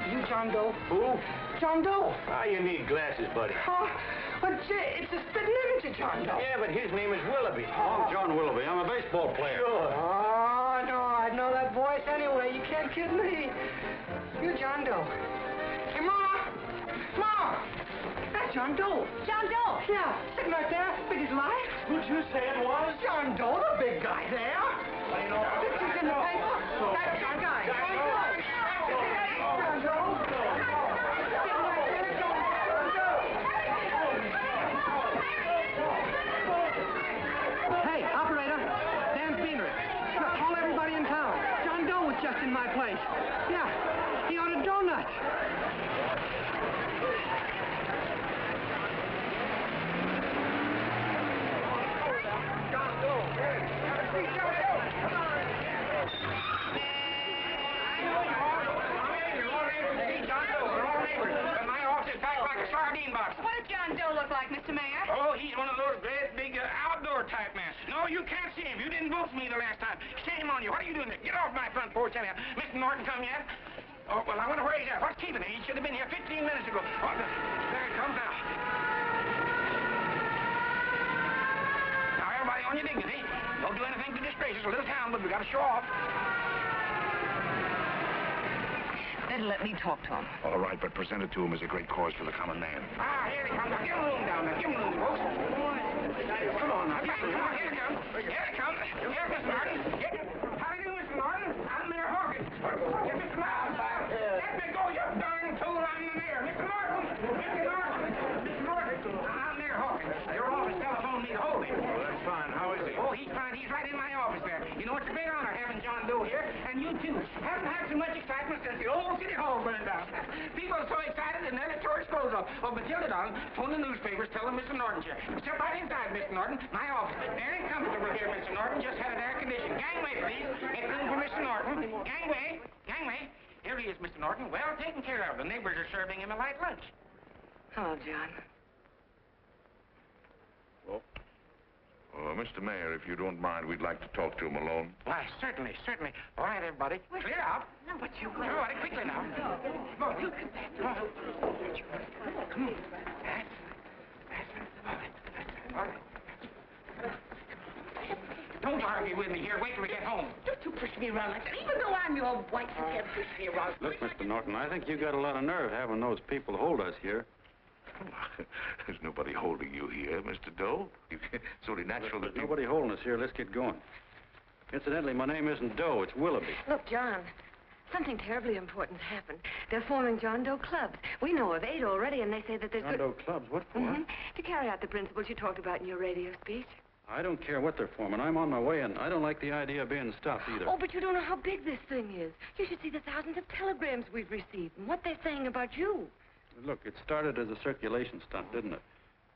You John Doe? Who? John Doe. Ah, you need glasses, buddy. Oh, but it's a spitting image of John Doe. Yeah, but his name is Willoughby. I'm John Willoughby. I'm a baseball player. Sure. Oh, no, I'd know that voice anyway. You can't kid me. You John Doe. Hey, Ma! Ma! That's John Doe. John Doe? Yeah, sitting right there, big as life. Who'd you say it was? John Doe, the big guy there. I know. Pictures in the paper. That's John Guy. John Doe. John Doe. Hey, operator, Dan Beanie. Call everybody in town. John Doe was just in my place. Yeah, he ordered donuts. John Doe. See John Doe. Come on. My office is packed like a sardine box. What does John Doe look like, Mr. Mayor? Oh, he's one of those great big outdoor type men. No, you can't see him. You didn't vote for me the last time. Shame on you. What are you doing there? Get off my front porch anyhow. Mr. Norton come yet? Oh, well, I wonder where he's at. What's keeping him? He should have been here 15 minutes ago. Oh, there he comes now. Now, everybody on your dignity. Don't do anything to disgrace us. A little town, but we got to show off. Better let me talk to him. All right, but present it to him as a great cause for the common man. Ah, here he comes. Now, give him room down there. Give him room, folks. Come on now. Here he comes. Here he comes. Here's Mr. Norton. How do you do, Mr. Norton? I'm Mayor Hawkins. Get Mr. Norton. Let me go, you darn tool. I'm the mayor. Mr. Norton. Mr. Norton. Mr. Norton. I'm Mayor Hawkins. Your office telephoned me to hold him. Well, that's fine. How is he? Oh, he's fine. He's right in my office there. You know, it's a great honor having John Doe here, and you too. Haven't had so much excitement since the old City Hall burned down. People are so excited and nearly tore his clothes off. Oh, but Matilda, darling, phone the newspapers, tell them Mr. Norton's here. Step right inside, Mr. Norton. My office. Very comfortable here, Mr. Norton. Just had it air conditioned. Gangway, please. Make room for Mr. Norton. Gangway. Gangway. Here he is, Mr. Norton. Well taken care of. The neighbors are serving him a light lunch. Hello, John. Well, Mr. Mayor, if you don't mind, we'd like to talk to him alone. Why, certainly, certainly. All right, everybody. Clear out. No, but you Everybody, quickly now. Come on. Look at that. Come on. Come on. That's all right. Don't argue with me here. Wait till we get home. Don't you push me around like that. Even though I'm your wife, you can't push me around. Look, Mr. Norton, I think you got a lot of nerve having those people hold us here. There's nobody holding you here, Mr. Doe. It's only natural that There's nobody holding us here. Let's get going. Incidentally, my name isn't Doe. It's Willoughby. Look, John, something terribly important's happened. They're forming John Doe clubs. We know of 8 already, and they say that there's John Doe clubs? What for? To carry out the principles you talked about in your radio speech. I don't care what they're forming. I'm on my way, and I don't like the idea of being stopped either. Oh, but you don't know how big this thing is. You should see the thousands of telegrams we've received and what they're saying about you. Look, it started as a circulation stunt, didn't it?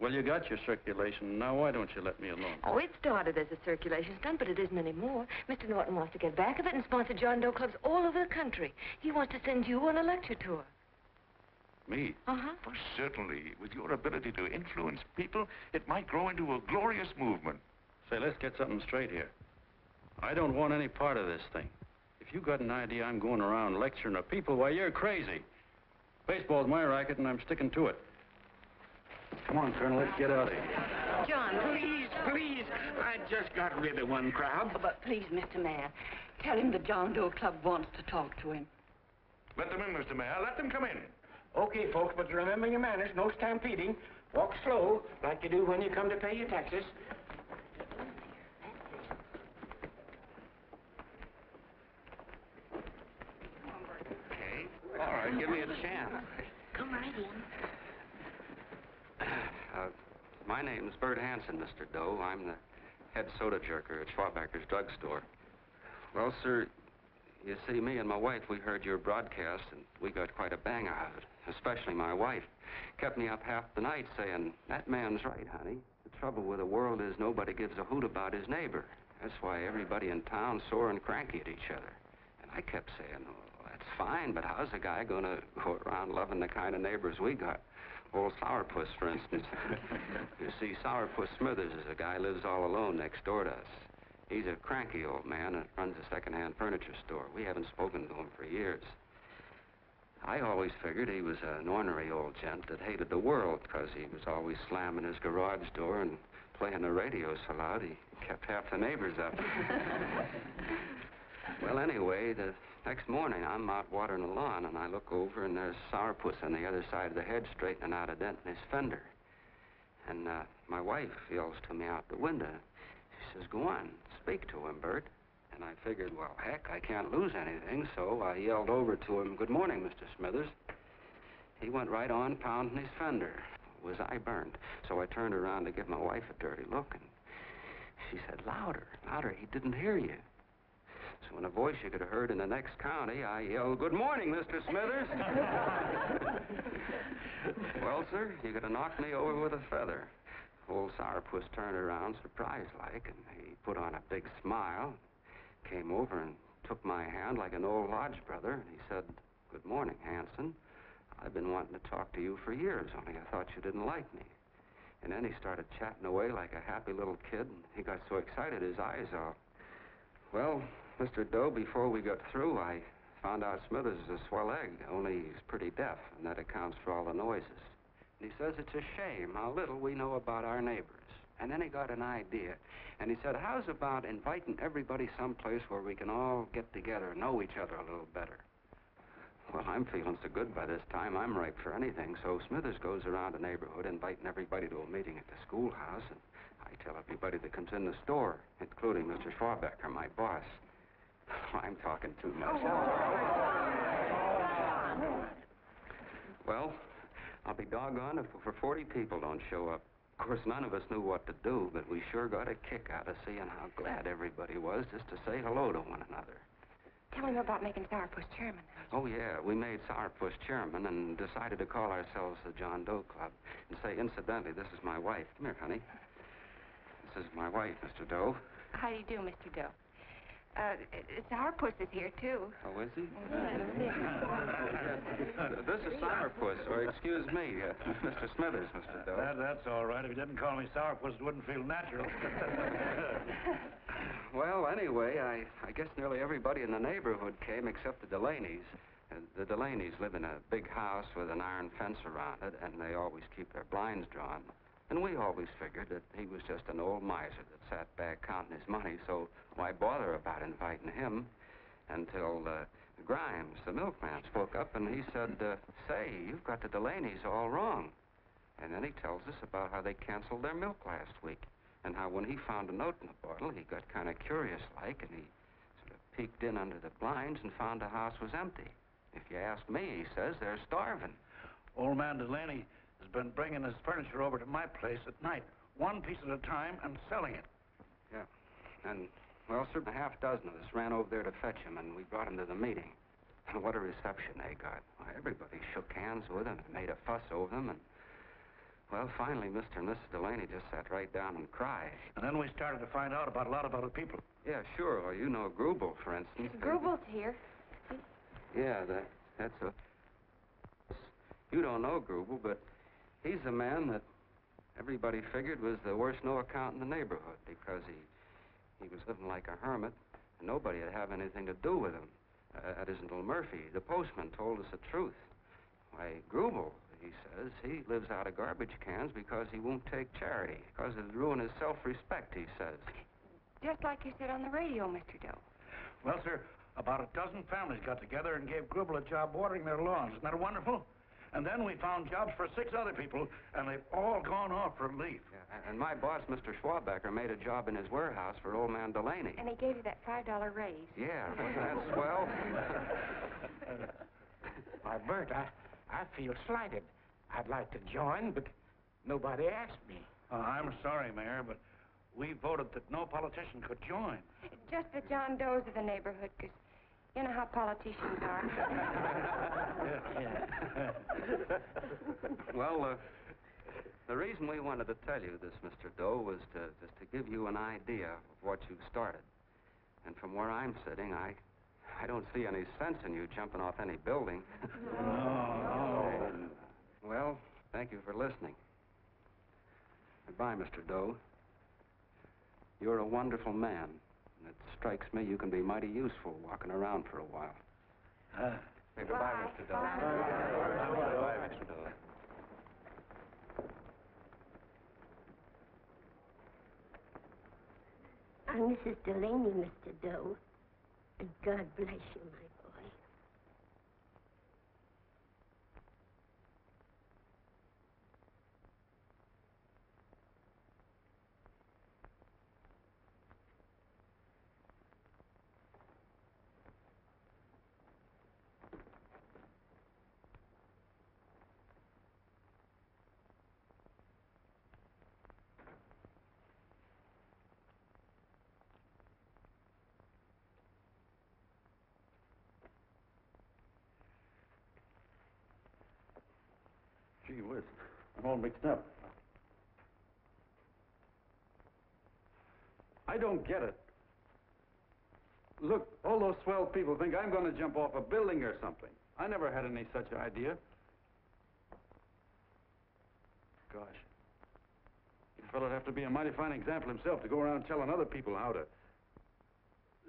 Well, you got your circulation. Now, why don't you let me alone? Oh, it started as a circulation stunt, but it isn't anymore. Mr. Norton wants to get back of it and sponsor John Doe clubs all over the country. He wants to send you on a lecture tour. Me? Uh-huh. Well, certainly. With your ability to influence people, it might grow into a glorious movement. Say, let's get something straight here. I don't want any part of this thing. If you got an idea I'm going around lecturing the people, why, you're crazy. Baseball's my racket, and I'm sticking to it. Come on, Colonel, let's get out of here. John, Please. I just got rid of one crowd. But please, Mr. Mayor, tell him the John Doe Club wants to talk to him. Let them in, Mr. Mayor. Let them come in. Okay, folks, but remember your manners. No stampeding. Walk slow, like you do when you come to pay your taxes. All right, give me a chance. Come right in. My name's Bert Hansen, Mr. Doe. I'm the head soda jerker at Schwabacker's drugstore. Well, sir, you see, me and my wife, we heard your broadcast, and we got quite a bang out of it, especially my wife. Kept me up half the night saying, that man's right, honey. The trouble with the world is nobody gives a hoot about his neighbor. That's why everybody in town's sore and cranky at each other. And I kept saying, well, that's fine, but how's a guy going to go around loving the kind of neighbors we got? Old Sourpuss, for instance. You see, Sourpuss Smithers is a guy who lives all alone next door to us. He's a cranky old man that runs a second-hand furniture store. We haven't spoken to him for years. I always figured he was an ornery old gent that hated the world because he was always slamming his garage door and playing the radio so loud he kept half the neighbors up. Well, anyway, the next morning, I'm out watering the lawn, and I look over, and there's Sourpuss on the other side of the hedge straightening out a dent in his fender. And my wife yells to me out the window. She says, go on, speak to him, Bert. And I figured, well, heck, I can't lose anything, so I yelled over to him, good morning, Mr. Smithers. He went right on pounding his fender. Was I burned? So I turned around to give my wife a dirty look, and she said, louder, louder, he didn't hear you. So in a voice you could have heard in the next county, I yelled, good morning, Mr. Smithers. Well, sir, you could have knocked me over with a feather. Old Sourpuss turned around surprised-like, and he put on a big smile, came over and took my hand like an old lodge brother, and he said, good morning, Hansen. I've been wanting to talk to you for years, only I thought you didn't like me. And then he started chatting away like a happy little kid, and he got so excited his eyes all... Well, Mr. Doe, before we got through, I found out Smithers is a swell egg, only he's pretty deaf, and that accounts for all the noises. And he says it's a shame how little we know about our neighbors. And then he got an idea, and he said, how's about inviting everybody someplace where we can all get together and know each other a little better? Well, I'm feeling so good by this time, I'm ripe for anything, so Smithers goes around the neighborhood inviting everybody to a meeting at the schoolhouse, and I tell everybody that comes in the store, including Mr. Schwabacker, my boss. I'm talking too much. Well, I'll be doggone if over 40 people don't show up. Of course, none of us knew what to do, but we sure got a kick out of seeing how glad everybody was just to say hello to one another. Tell him about making Sourpuss chairman. Oh, yeah, we made Sourpuss chairman and decided to call ourselves the John Doe Club. And say, incidentally, this is my wife. Come here, honey. This is my wife, Mr. Doe. How do you do, Mr. Doe? Sourpuss is here, too. Oh, is he? This is Sourpuss, or excuse me, Mr. Smithers, Mr. Doe. That's all right. If you didn't call me Sourpuss, it wouldn't feel natural. Well, anyway, I guess nearly everybody in the neighborhood came except the Delaney's. The Delaney's live in a big house with an iron fence around it, and they always keep their blinds drawn. And we always figured that he was just an old miser that sat back counting his money, so why bother about inviting him? Until Grimes, the milkman, spoke up, and he said, say, you've got the Delaney's all wrong. And then he tells us about how they canceled their milk last week, and how when he found a note in the bottle, he got kind of curious-like, and he sort of peeked in under the blinds and found the house was empty. If you ask me, he says, they're starving. Old man Delaney has been bringing his furniture over to my place at night, one piece at a time, and selling it. Yeah. And, well, sir, a half dozen of us ran over there to fetch him, and we brought him to the meeting. And what a reception they got. Why, everybody shook hands with him and made a fuss over him, and, well, finally, Mr. and Mrs. Delaney just sat right down and cried. And then we started to find out about a lot of other people. Yeah, sure. Well, you know Grubel, for instance. Grubel's here. Yeah, that's a... You don't know Grubel, but he's the man that everybody figured was the worst no-account in the neighborhood because he was living like a hermit, and nobody would have anything to do with him. That isn't Little Murphy. The postman told us the truth. Why, Grubel, he says, he lives out of garbage cans because he won't take charity, because it'd ruin his self-respect, he says. Just like you said on the radio, Mr. Doe. Well, sir, about a dozen families got together and gave Grubel a job watering their lawns. Isn't that wonderful? And then we found jobs for 6 other people, and they've all gone off for leave. Yeah, and my boss, Mr. Schwabacker, made a job in his warehouse for old man Delaney. And he gave you that $5 raise. Yeah, wasn't that swell? Why, Bert, I feel slighted. I'd like to join, but nobody asked me. I'm sorry, Mayor, but we voted that no politician could join. Just the John Does of the neighborhood, because you know how politicians are. Well, the reason we wanted to tell you this, Mr. Doe, was to give you an idea of what you've started. And from where I'm sitting, I don't see any sense in you jumping off any building. No. Well, thank you for listening. Goodbye, Mr. Doe. You're a wonderful man. And it strikes me you can be mighty useful walking around for a while. Goodbye, Mr. Doe. Goodbye, Mr. Doe. I'm Mrs. Delaney, Mr. Doe. And God bless you, my boy. Gee whiz, I'm all mixed up. I don't get it. Look, all those swell people think I'm going to jump off a building or something. I never had any such idea. Gosh. The fellow'd have to be a mighty fine example himself to go around telling other people how to...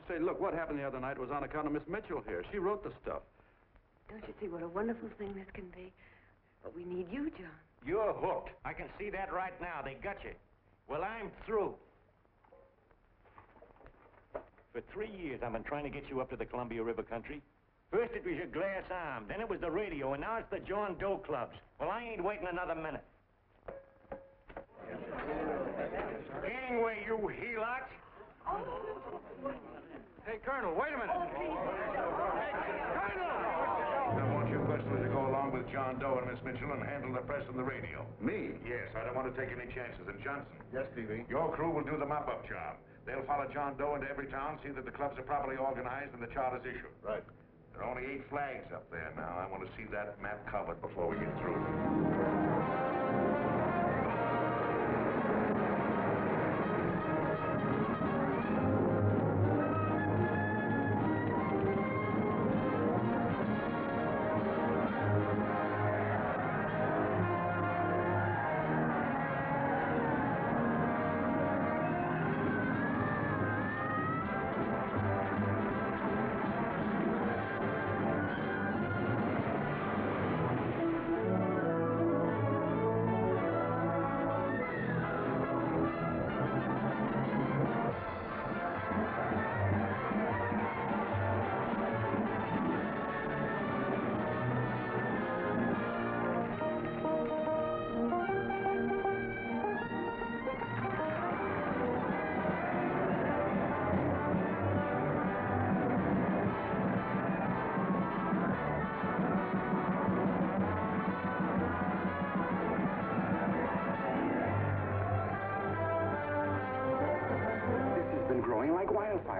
Say, look, what happened the other night was on account of Miss Mitchell here. She wrote the stuff. Don't you see what a wonderful thing this can be? But we need you, John. You're hooked. I can see that right now. They got you. Well, I'm through. For 3 years, I've been trying to get you up to the Columbia River country. First it was your glass arm, then it was the radio, and now it's the John Doe clubs. Well, I ain't waiting another minute. Anyway, you helots. Hey, Colonel, wait a minute. I want you personally to go along with John Doe and Miss Mitchell and handle the press and the radio. Me? Yes, I don't want to take any chances. And Johnson. Yes, Stevie? Your crew will do the mop-up job. They'll follow John Doe into every town, see that the clubs are properly organized and the charters issued. Right. There are only 8 flags up there now. I want to see that map covered before we get through.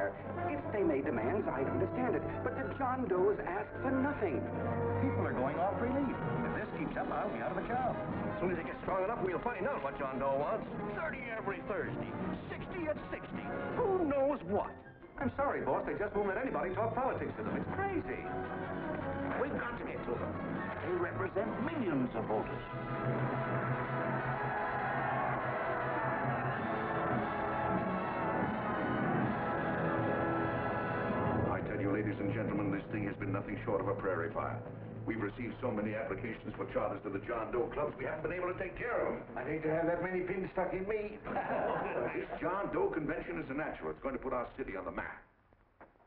Sire. If they made demands, I'd understand it. But the John Does ask for nothing. People are going off relief. If this keeps up, I'll be out of a job. As soon as it gets strong enough, we'll find out what John Doe wants. 30 every Thursday. 60 at 60. Who knows what? I'm sorry, boss. They just won't let anybody talk politics to them. It's crazy. We've got to get to them. They represent millions of voters. I tell you, ladies and gentlemen, this thing has been nothing short of a prairie fire. We've received so many applications for charters to the John Doe clubs, we haven't been able to take care of them. I'd hate to have that many pins stuck in me. This John Doe convention is a natural. It's going to put our city on the map.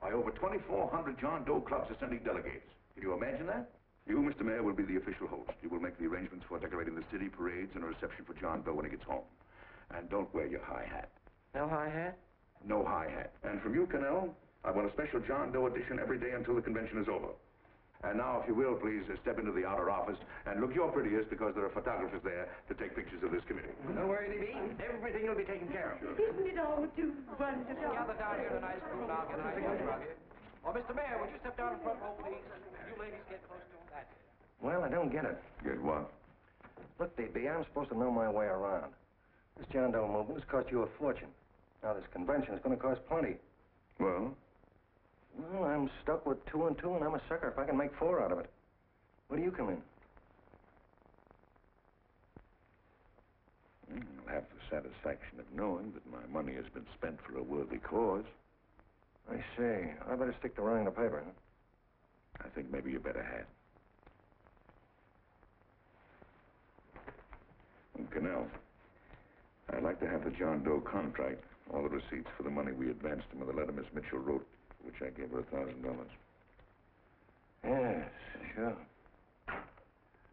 By over 2,400 John Doe clubs are sending delegates. Can you imagine that? You, Mr. Mayor, will be the official host. You will make the arrangements for decorating the city, parades, and a reception for John Doe when he gets home. And don't wear your high hat. No high hat? No high hat. And from you, Connell, I want a special John Doe edition every day until the convention is over. And now, if you will, please step into the outer office and look your prettiest because there are photographers there to take pictures of this committee. Don't worry, D.B. Everything will be taken care of. Isn't it all too wonderful? Gather down here in a nice group. I'll get a nice rug here. Oh, Mr. Mayor, would you step down in front row, please? You ladies get close to him. That's it. Well, I don't get it. Get what? Look, D.B., I'm supposed to know my way around. This John Doe movement has cost you a fortune. Now, this convention is going to cost plenty. Well? Well, I'm stuck with 2 and 2, and I'm a sucker if I can make 4 out of it. Where do you come in? I'll have the satisfaction of knowing that my money has been spent for a worthy cause. I see. I better stick to running the paper, huh? I think maybe you better have. And Connell, I'd like to have the John Doe contract, all the receipts for the money we advanced him, and the letter Miss Mitchell wrote, which I gave her $1,000. Yes, sure.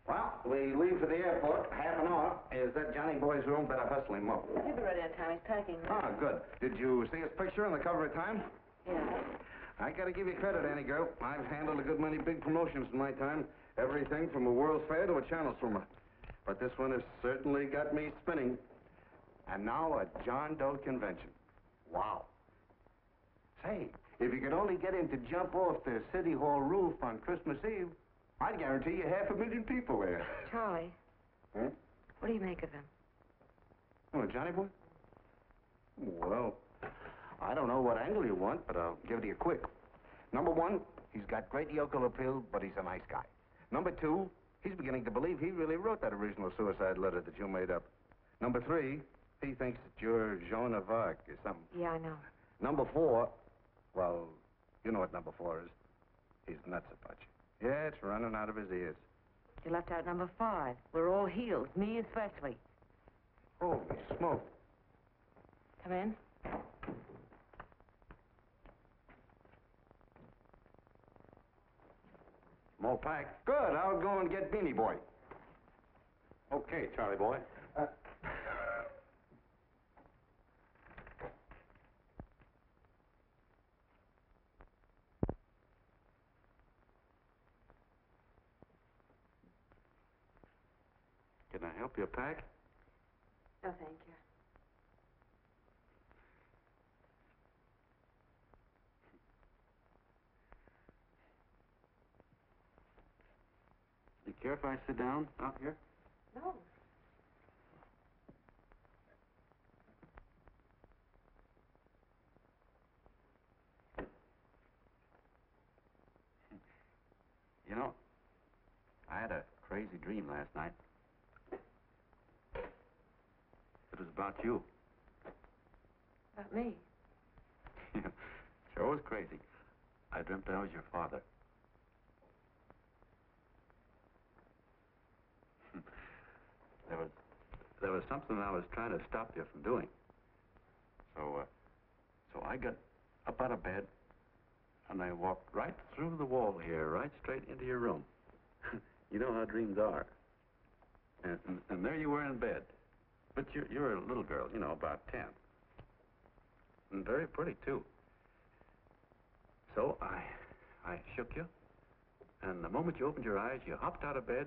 Well, we leave for the airport. Half an hour. Is that Johnny boy's room? Better hustle him up. He'll be ready on time. He's packing. Ah, good. Did you see his picture on the cover of Time? Yeah. I gotta give you credit, Annie girl. I've handled a good many big promotions in my time. Everything from a World Fair to a channel swimmer. But this one has certainly got me spinning. And now a John Doe convention. Wow. Say, if you could only get him to jump off the City Hall roof on Christmas Eve, I'd guarantee you 500,000 people there. Charlie. Huh? What do you make of him? Oh, Johnny boy? Well, I don't know what angle you want, but I'll give it to you quick. Number 1, he's got great yokel appeal, but he's a nice guy. Number 2, he's beginning to believe he really wrote that original suicide letter that you made up. Number 3, he thinks that you're Joan of Arc or something. Yeah, I know. Number 4, well, you know what number 4 is. He's nuts about you. Yeah, it's running out of his ears. You left out number 5. We're all healed, me especially. Holy smoke. Come in. More pack. Good. I'll go and get Beanie Boy. Okay, Charlie boy. Can I help you pack? No, thank you. You care if I sit down out here? No. You know, I had a crazy dream last night. It was about you. About me? Sure was crazy. I dreamt I was your father. There was something I was trying to stop you from doing. So I got up out of bed, and I walked right through the wall here, right straight into your room. You know how dreams are. And there you were in bed. But you're a little girl, you know, about 10. And very pretty, too. So I shook you, and the moment you opened your eyes, you hopped out of bed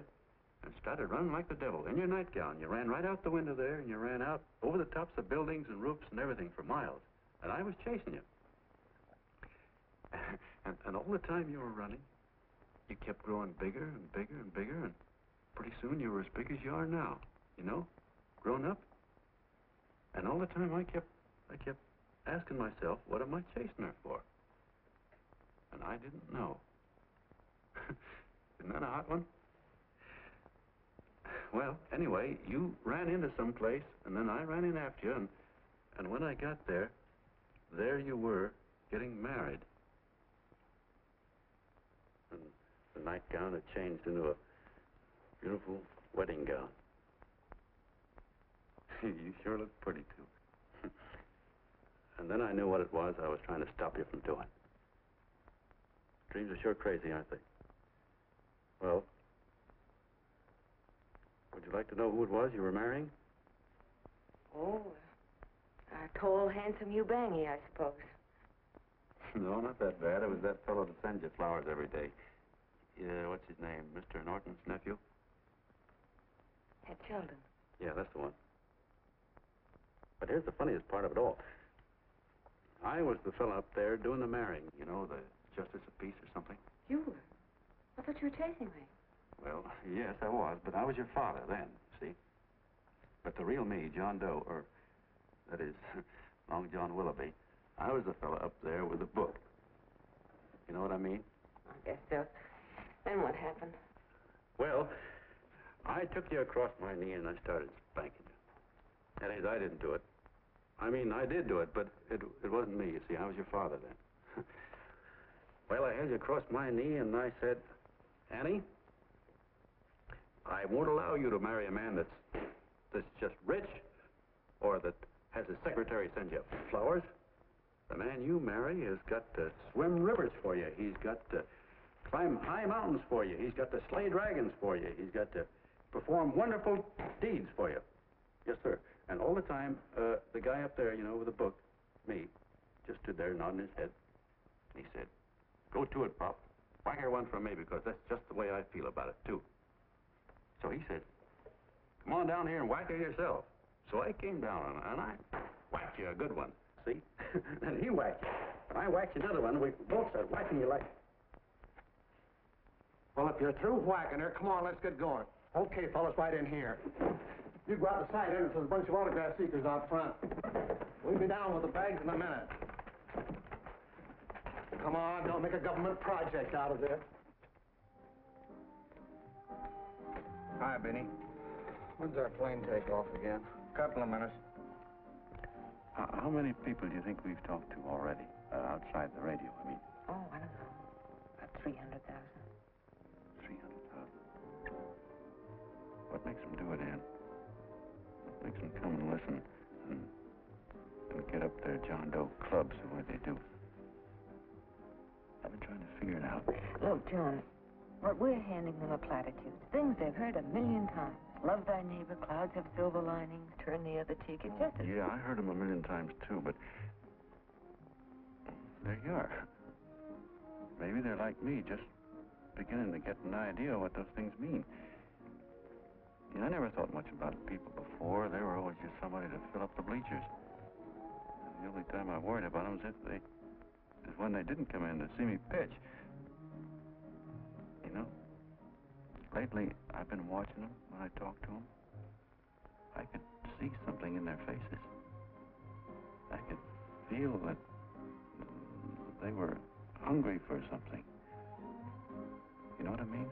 and started running like the devil in your nightgown. You ran right out the window there, and you ran out over the tops of buildings and roofs and everything for miles. And I was chasing you. And all the time you were running, you kept growing bigger and bigger and bigger, and pretty soon you were as big as you are now, you know, grown up. And all the time I kept asking myself, what am I chasing her for? And I didn't know. Isn't that a hot one? Well, anyway, you ran into some place, and then I ran in after you, and when I got there, there you were, getting married. And the nightgown had changed into a beautiful wedding gown. You sure look pretty, too. And then I knew what it was I was trying to stop you from doing. Dreams are sure crazy, aren't they? Well, would you like to know who it was you were marrying? Oh, a tall, handsome Eubangy, I suppose. No, not that bad. It was that fellow that sends you flowers every day. What's his name? Mr. Norton's nephew? Ted Sheldon. Yeah, that's the one. But here's the funniest part of it all. I was the fellow up there doing the marrying, you know, the justice of peace or something. You were? I thought you were chasing me. Well, yes, I was, but I was your father then, see? But the real me, John Doe, or that is, Long John Willoughby, I was the fellow up there with the book. You know what I mean? I guess so. Then what happened? Well, I took you across my knee and I started spanking you. That is, I didn't do it. I mean, I did do it, but it wasn't me, you see. I was your father then. Well, I held you across my knee and I said, Annie, I won't allow you to marry a man that's just rich or that has his secretary send you flowers. The man you marry has got to swim rivers for you. He's got to climb high mountains for you. He's got to slay dragons for you. He's got to perform wonderful deeds for you. Yes, sir. And all the time, the guy up there, you know, with the book, me, just stood there nodding his head. He said, go to it, Pop. Whack her one from me, because that's just the way I feel about it, too. So he said, come on down here and whack her yourself. So I came down, and I whacked you a good one, see? And he whacked you. And I whacked you another one, and we both started whacking you like... Well, if you're through whacking her, come on, let's get going. Okay, fellas, right in here. You go out the side entrance, there's a bunch of autograph seekers out front. We'll be down with the bags in a minute. Come on, don't make a government project out of this. Hi, Beanie. When's our plane take off again? Couple of minutes. How many people do you think we've talked to already, outside the radio, I mean? Oh, I don't know. About 300,000. 300,000. What makes them do it, Ann? What makes them come and listen and get up their John Doe clubs the way they do? I've been trying to figure it out. Look, John, what we're handing them are platitudes. Things they've heard 1,000,000 times. Love thy neighbor, clouds have silver linings, turn the other cheek. It's just as... Yeah, I heard them 1,000,000 times, too, but... there you are. Maybe they're like me, just beginning to get an idea of what those things mean. You know, I never thought much about people before. They were always just somebody to fill up the bleachers. And the only time I worried about them is when they didn't come in to see me pitch. You know, lately I've been watching them when I talk to them. I could see something in their faces. I could feel that they were hungry for something. You know what I mean?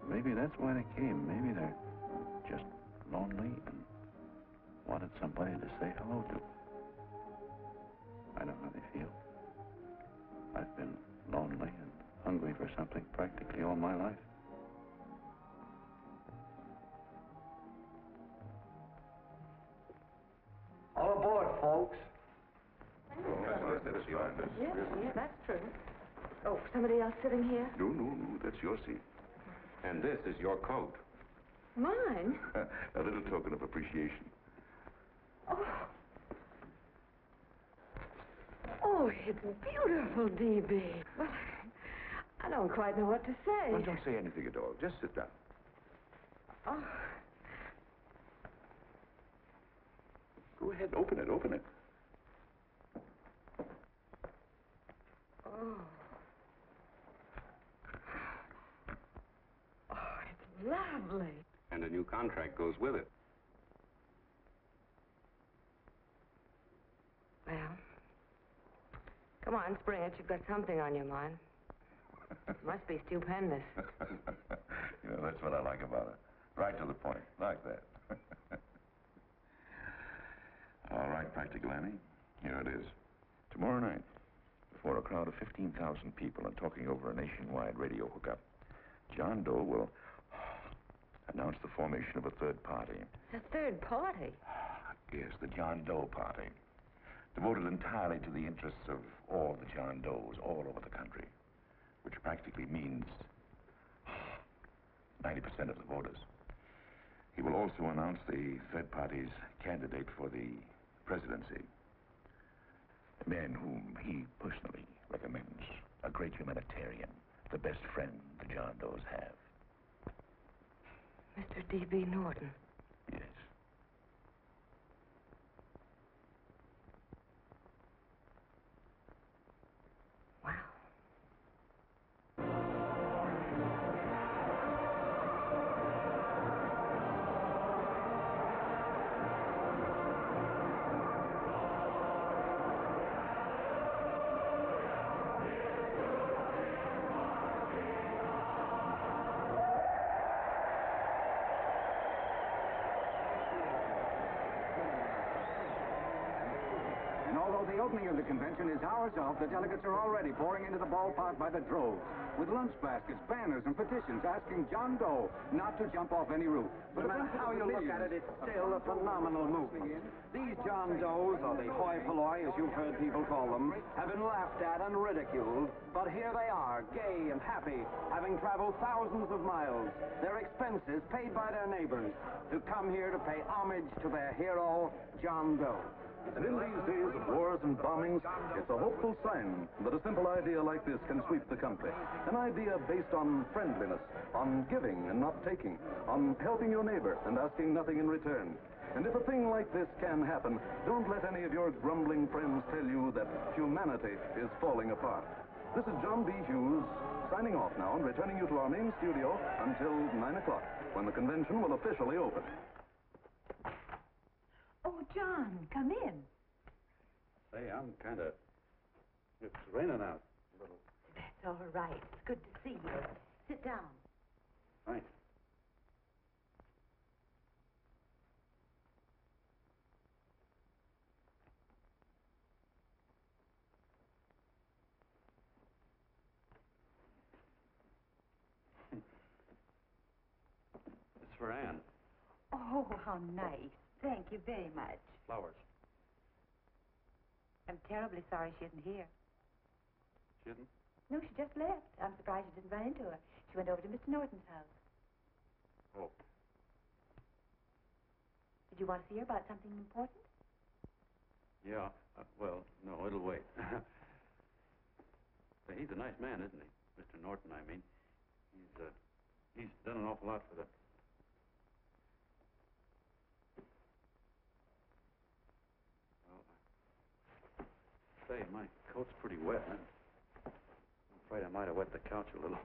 Maybe that's why they came. Maybe they're just lonely and wanted somebody to say hello to. I know how they feel. I've been lonely and hungry for something practically all my life. All aboard, folks. That's yours. Yeah, that's true. Oh, somebody else sitting here? No, that's your seat. And this is your coat. Mine? A little token of appreciation. Oh, it's beautiful, D.B. Well, I don't quite know what to say. Well, don't say anything at all. Just sit down. Oh. Go ahead, open it. Oh. lovely. And a new contract goes with it. Well, come on, spring it. You've got something on your mind. It must be stupendous. You know, that's what I like about it. Right to the point. Like that. All right, Practical Annie. Here it is. Tomorrow night, before a crowd of 15,000 people and talking over a nationwide radio hookup, John Doe will announce the formation of a third party. A third party? Yes, the John Doe Party. Devoted entirely to the interests of all the John Does all over the country, which practically means 90% of the voters. He will also announce the third party's candidate for the presidency. A man whom he personally recommends. A great humanitarian. The best friend the John Does have. Mr. D.B. Norton. Yes. Wow. And although the opening of the convention is hours off, the delegates are already pouring into the ballpark by the droves, with lunch baskets, banners, and petitions asking John Doe not to jump off any roof. But no matter how you look at it, it's still a phenomenal movement. These John Does, or the hoi polloi, as you've heard people call them, have been laughed at and ridiculed. But here they are, gay and happy, having traveled thousands of miles, their expenses paid by their neighbors, to come here to pay homage to their hero, John Doe. And in these days of wars and bombings, it's a hopeful sign that a simple idea like this can sweep the country. An idea based on friendliness, on giving and not taking, on helping your neighbor and asking nothing in return. And if a thing like this can happen, don't let any of your grumbling friends tell you that humanity is falling apart. This is John B. Hughes, signing off now and returning you to our main studio until 9 o'clock, when the convention will officially open. Oh, John, come in. Say, I'm kind of... It's raining out a little. That's all right. It's good to see you. Sit down. Thanks. It's for Anne. Oh, how nice. Thank you very much. Flowers. I'm terribly sorry she isn't here. She isn't? No, she just left. I'm surprised you didn't run into her. She went over to Mr. Norton's house. Oh. Did you want to see her about something important? Yeah. Well, no, it'll wait. Say, he's a nice man, isn't he? Mr. Norton, I mean. He's done an awful lot for the... Say, my coat's pretty wet. I'm afraid I might have wet the couch a little.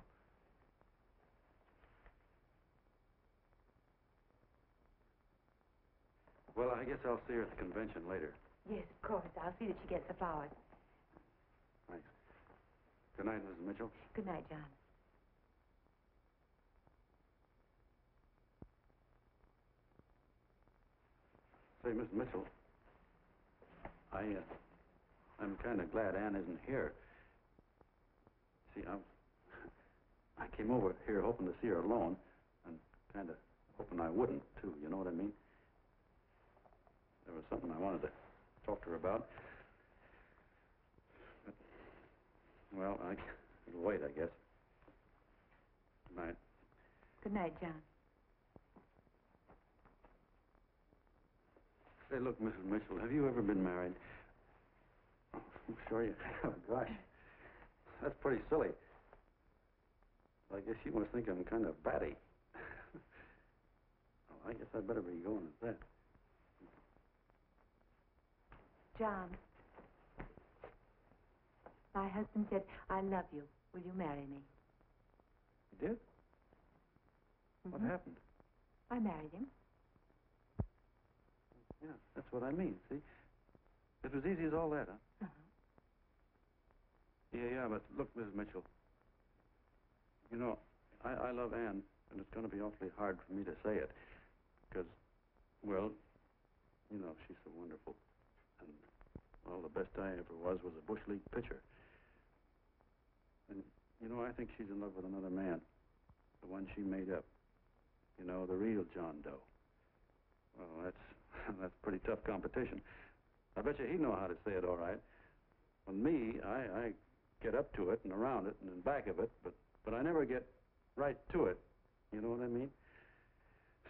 Well, I guess I'll see her at the convention later. Yes, of course. I'll see that she gets the flowers. Thanks. Good night, Mrs. Mitchell. Good night, John. Say, Miss Mitchell, I'm kind of glad Anne isn't here. See, I came over here hoping to see her alone, and kind of hoping I wouldn't, too, you know what I mean? There was something I wanted to talk to her about. But, well, it'll wait, I guess. Good night. Good night, John. Say, look, Mrs. Mitchell, have you ever been married? Oh, I'm sure you have. Gosh, that's pretty silly. I guess you must think I'm kind of batty. Well, I guess I'd better be going at that. John, my husband said, I love you. Will you marry me? You did? What happened? I married him. Yeah, that's what I mean, see? It was easy as all that, huh? Yeah, but look, Mrs. Mitchell. You know, I love Anne, and it's going to be awfully hard for me to say it. Because, well, you know, she's so wonderful. And, well, the best I ever was a Bush League pitcher. And, you know, I think she's in love with another man. The one she made up. You know, the real John Doe. Well, that's pretty tough competition. I bet you he'd know how to say it all right. With me, I get up to it and around it and in back of it, but I never get right to it. You know what I mean?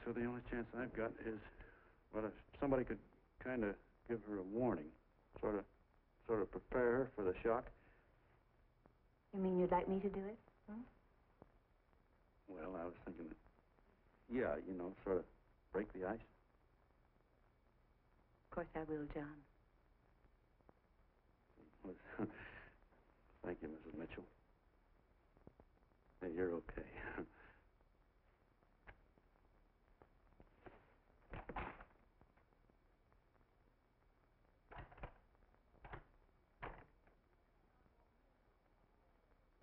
So the only chance I've got is, well, if somebody could kind of give her a warning, sort of prepare her for the shock. You mean you'd like me to do it? Hmm? Well, I was thinking that, yeah, you know, sort of break the ice. Of course I will, John. Thank you, Mrs. Mitchell. And you're okay.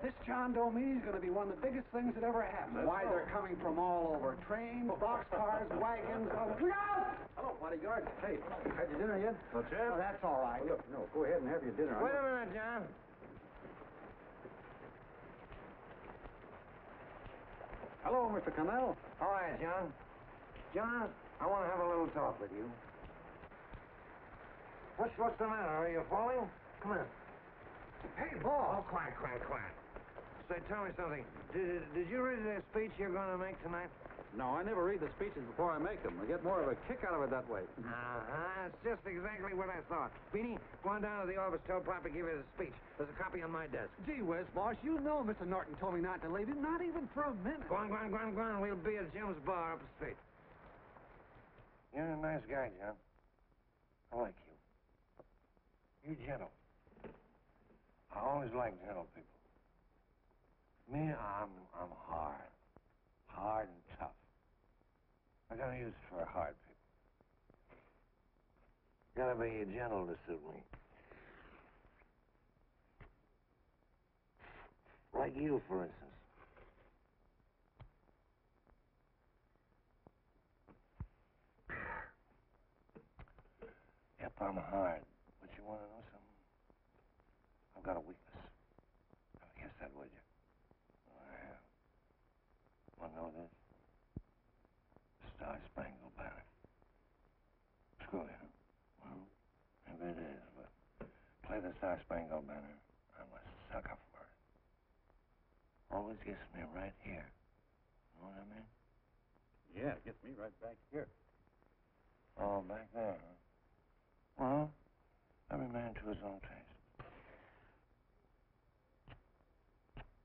This John Doe meeting is going to be one of the biggest things that ever happened. Why, they're coming from all over. Trains, boxcars, wagons. Look out! Hello, bodyguard. Hey, had your dinner yet? Not yet. Oh, that's all right. Well, look, no, go ahead and have your dinner. Wait a minute, John. Hello, Mr. Connell. All right, John. John, I want to have a little talk with you. What's the matter? Are you falling? Come here. Hey, boss. Oh, quiet. Say, tell me something. Did you read the speech you're going to make tonight? No, I never read the speeches before I make them. I get more of a kick out of it that way. That's just exactly what I thought. Beanie, go on down to the office, tell Pop to give you the speech. There's a copy on my desk. Gee whiz, boss, you know Mr. Norton told me not to leave him, not even for a minute. Go on. We'll be at Jim's bar up the street. You're a nice guy, John. I like you. You're gentle. I always like gentle people. Me, I'm hard. Hard and tough. I got a use for hard people. Gotta be gentle to suit me. Like you, for instance. Yep, I'm hard. But you want to know something? I've got a weakness. I guess that, would you? I have. Want to know this? Star-Spangled Banner. Screw you. Well, maybe it is, but play the Star-Spangled Banner. I'm a sucker for it. Always gets me right here. Know what I mean? Yeah, it gets me right back here. Oh, back there, huh? Well, every man to his own taste.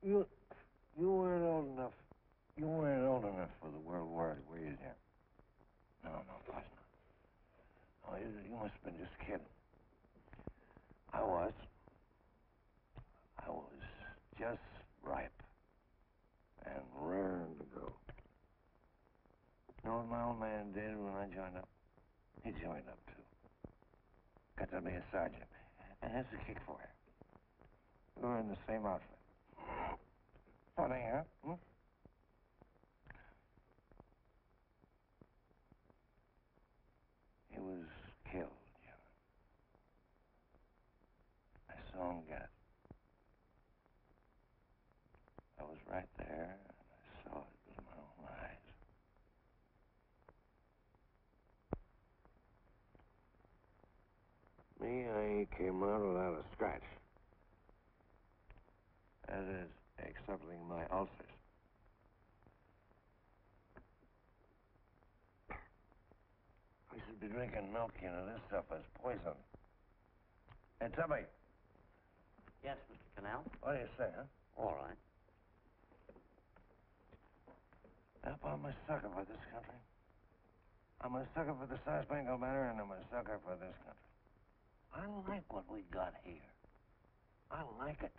You weren't old enough. You weren't old enough for the World War, were you, Jim? No, of course not. Oh, you must have been just kidding. I was just ripe and raring to go. You know what my old man did when I joined up? He joined up, too. Got to be a sergeant. And here's the kick for you. We were in the same outfit. Funny, huh? Hmm? He was killed, John. I saw him get it. I was right there, and I saw it with my own eyes. Me, I came out without a scratch. That is, excepting my ulcers. We should be drinking milk, you know. This stuff is poison. Hey, Tubby. Yes, Mr. Connell? What do you say, huh? All right. Yep, I'm a sucker for this country. I'm a sucker for the Star-Spangled Banner, and I'm a sucker for this country. I like what we got here. I like it.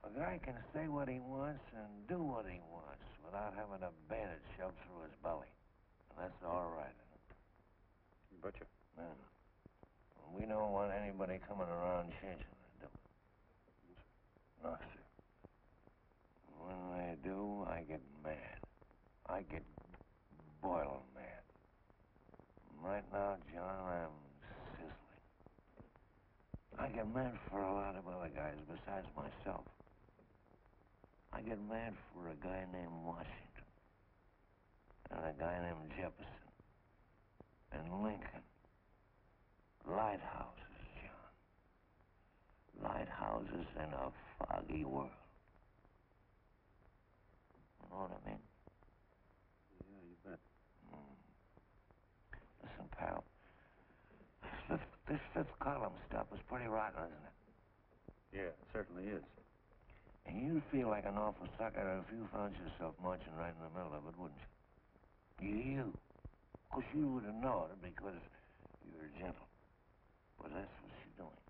A guy can say what he wants and do what he wants without having a bayonet shoved through his belly. And that's all right. You betcha. Man, we don't want anybody coming around changing it, do we? No, sir. When they do, I get mad. I get boiling mad. Right now, John, I'm sizzling. I get mad for a lot of other guys besides myself. I get mad for a guy named Washington, and a guy named Jefferson, and Lincoln. Lighthouses, John. Lighthouses in a foggy world. You know what I mean? Yeah, you bet. Listen, pal. This fifth column stuff is pretty rotten, isn't it? Yeah, it certainly is. And you'd feel like an awful sucker if you found yourself marching right in the middle of it, wouldn't you? You. Of course, you would have known it because you're gentle. But that's what you're doing.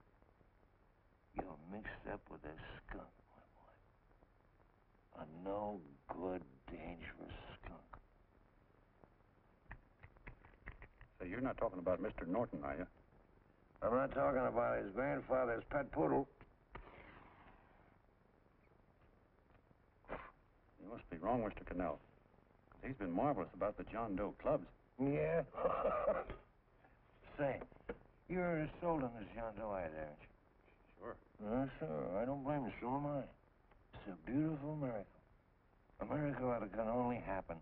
You're mixed up with a skunk, my boy. A no-good, dangerous skunk. So you're not talking about Mr. Norton, are you? I'm not talking about his grandfather's pet poodle. You must be wrong, Mr. Connell. He's been marvelous about the John Doe clubs. Yeah? Say, you're as sold on this John Doe idea, aren't you? Sure. Sure. I don't blame you. So am I. It's a beautiful miracle. A miracle that can only happen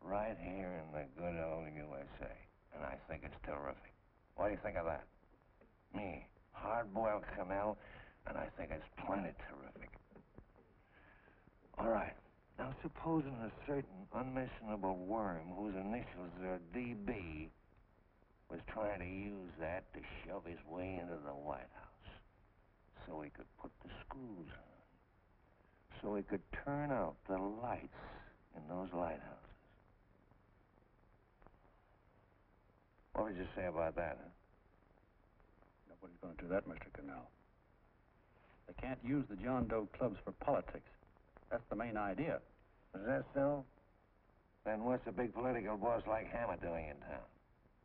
right here in the good old USA. And I think it's terrific. What do you think of that? Me, hard-boiled Connell, and I think it's plenty terrific. All right. Now, supposing a certain unmentionable worm whose initials are DB was trying to use that to shove his way into the White House so he could put the screws on, so he could turn out the lights in those lighthouses. What would you say about that, huh? Nobody's going to do that, Mr. Connell. They can't use the John Doe clubs for politics. That's the main idea. Is that so? Then what's a big political boss like Hammett doing in town?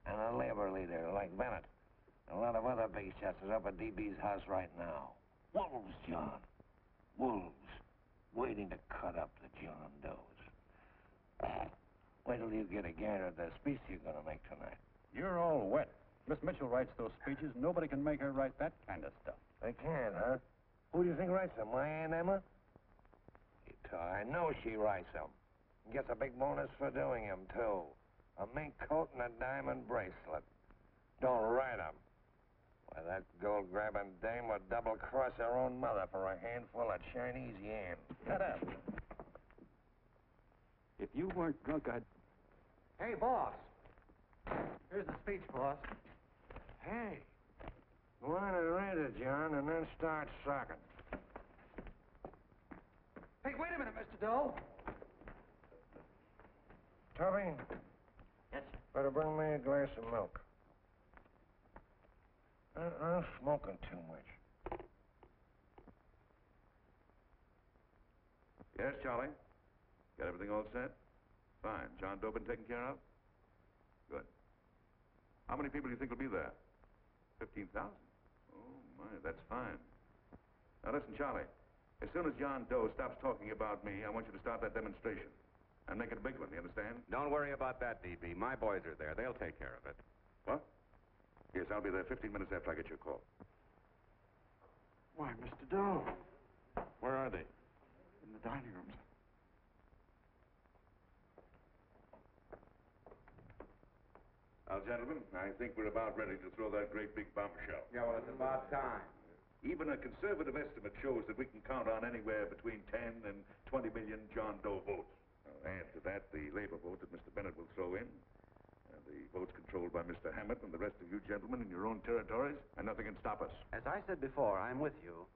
And a labor leader like Bennett? And a lot of other big shots are up at DB's house right now. Wolves, John. Wolves. Waiting to cut up the John Does. Wait till you get a gander at the speech you're going to make tonight. You're all wet. Miss Mitchell writes those speeches. Nobody can make her write that kind of stuff. They can't, huh? Who do you think writes them? My Aunt Emma? I know she writes them. And gets a big bonus for doing them, too. A mink coat and a diamond bracelet. Don't write them. Why, that gold-grabbing dame would double-cross her own mother for a handful of Chinese yams. Shut up. If you weren't drunk, I'd... Hey, boss. Here's the speech, boss. Hey. Go on and read it, John, and then start sucking. Hey, wait a minute, Mr. Doe. Tubby? Yes, sir. Better bring me a glass of milk. I'm smoking too much. Yes, Charlie? Got everything all set? Fine. John Doe been taken care of? Good. How many people do you think will be there? 15,000? Oh, my, that's fine. Now, listen, Charlie. As soon as John Doe stops talking about me, I want you to start that demonstration. And make it a big one, you understand? Don't worry about that, DB. My boys are there. They'll take care of it. What? Yes, I'll be there 15 minutes after I get your call. Why, Mr. Doe. Where are they? In the dining rooms. Now, gentlemen, I think we're about ready to throw that great big bombshell. Yeah, well, it's about time. Even a conservative estimate shows that we can count on anywhere between 10 and 20 million John Doe votes. Now, add to that the labor vote that Mr. Bennett will throw in, and the votes controlled by Mr. Hammett and the rest of you gentlemen in your own territories, and nothing can stop us. As I said before, I'm with you,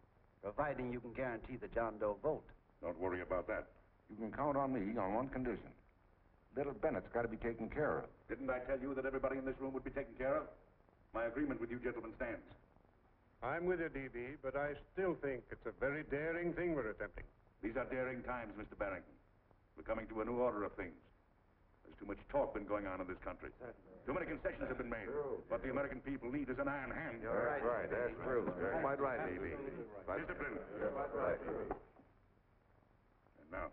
providing you can guarantee the John Doe vote. Don't worry about that. You can count on me on one condition. Little Bennett's got to be taken care of. Didn't I tell you that everybody in this room would be taken care of? My agreement with you gentlemen stands. I'm with you, DB, but I still think it's a very daring thing we're attempting. These are daring times, Mr. Barrington. We're coming to a new order of things. There's too much talk been going on in this country. Too many concessions have been made. What the American people need is an iron hand. You're right. That's true. You're quite right, A.B. Discipline. Right. And now,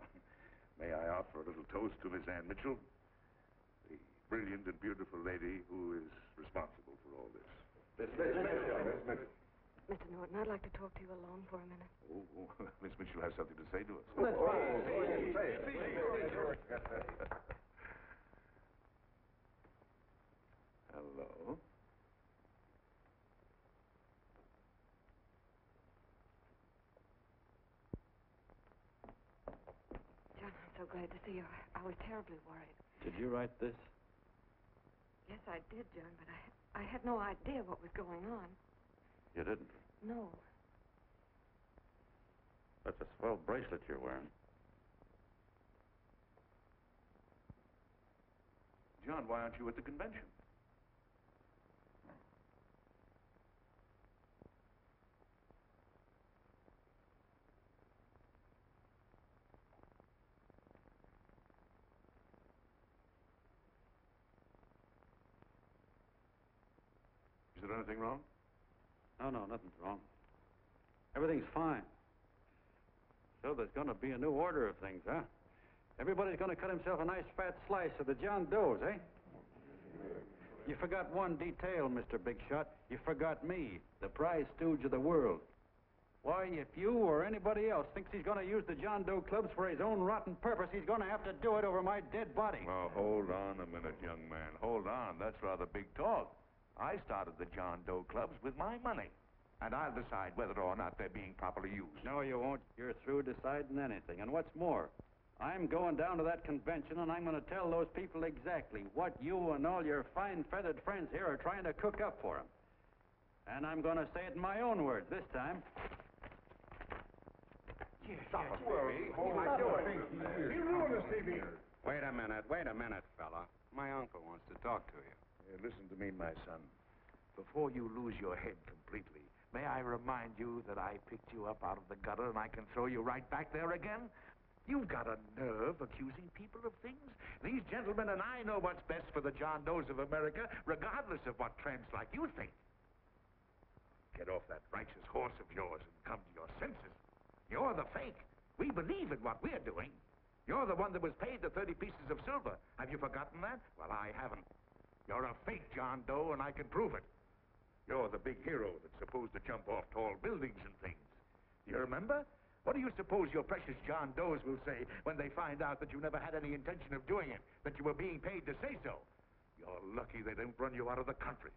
may I offer a little toast to Miss Ann Mitchell, the brilliant and beautiful lady who is responsible for all this. Mr. Norton, I'd like to talk to you alone for a minute. Oh, Miss Mitchell has something to say to us. That's fine. Hello. John, I'm so glad to see you. I was terribly worried. Did you write this? Yes, I did, John, but I had no idea what was going on. You didn't? No. That's a swell bracelet you're wearing. John, why aren't you at the convention? Is there anything wrong? No, nothing's wrong. Everything's fine. So there's going to be a new order of things, huh? Everybody's going to cut himself a nice fat slice of the John Does, eh? You forgot one detail, Mr. Big Shot. You forgot me, the prize stooge of the world. Why, if you or anybody else thinks he's going to use the John Doe clubs for his own rotten purpose, he's going to have to do it over my dead body. Well, hold on a minute, young man. Hold on. That's rather big talk. I started the John Doe clubs with my money. And I'll decide whether or not they're being properly used. No, you won't. You're through deciding anything. And what's more, I'm going down to that convention, and I'm going to tell those people exactly what you and all your fine feathered friends here are trying to cook up for them. And I'm going to say it in my own words this time. Stop him, baby. What am I doing? You ruined us, TV. Wait a minute, fella. My uncle wants to talk to you. Listen to me, my son. Before you lose your head completely, may I remind you that I picked you up out of the gutter and I can throw you right back there again? You've got a nerve accusing people of things. These gentlemen and I know what's best for the John Does of America, regardless of what tramps like you think. Get off that righteous horse of yours and come to your senses. You're the fake. We believe in what we're doing. You're the one that was paid the 30 pieces of silver. Have you forgotten that? Well, I haven't. You're a fake John Doe, and I can prove it. You're the big hero that's supposed to jump off tall buildings and things. Do you remember? What do you suppose your precious John Does will say when they find out that you never had any intention of doing it, that you were being paid to say so? You're lucky they didn't run you out of the country.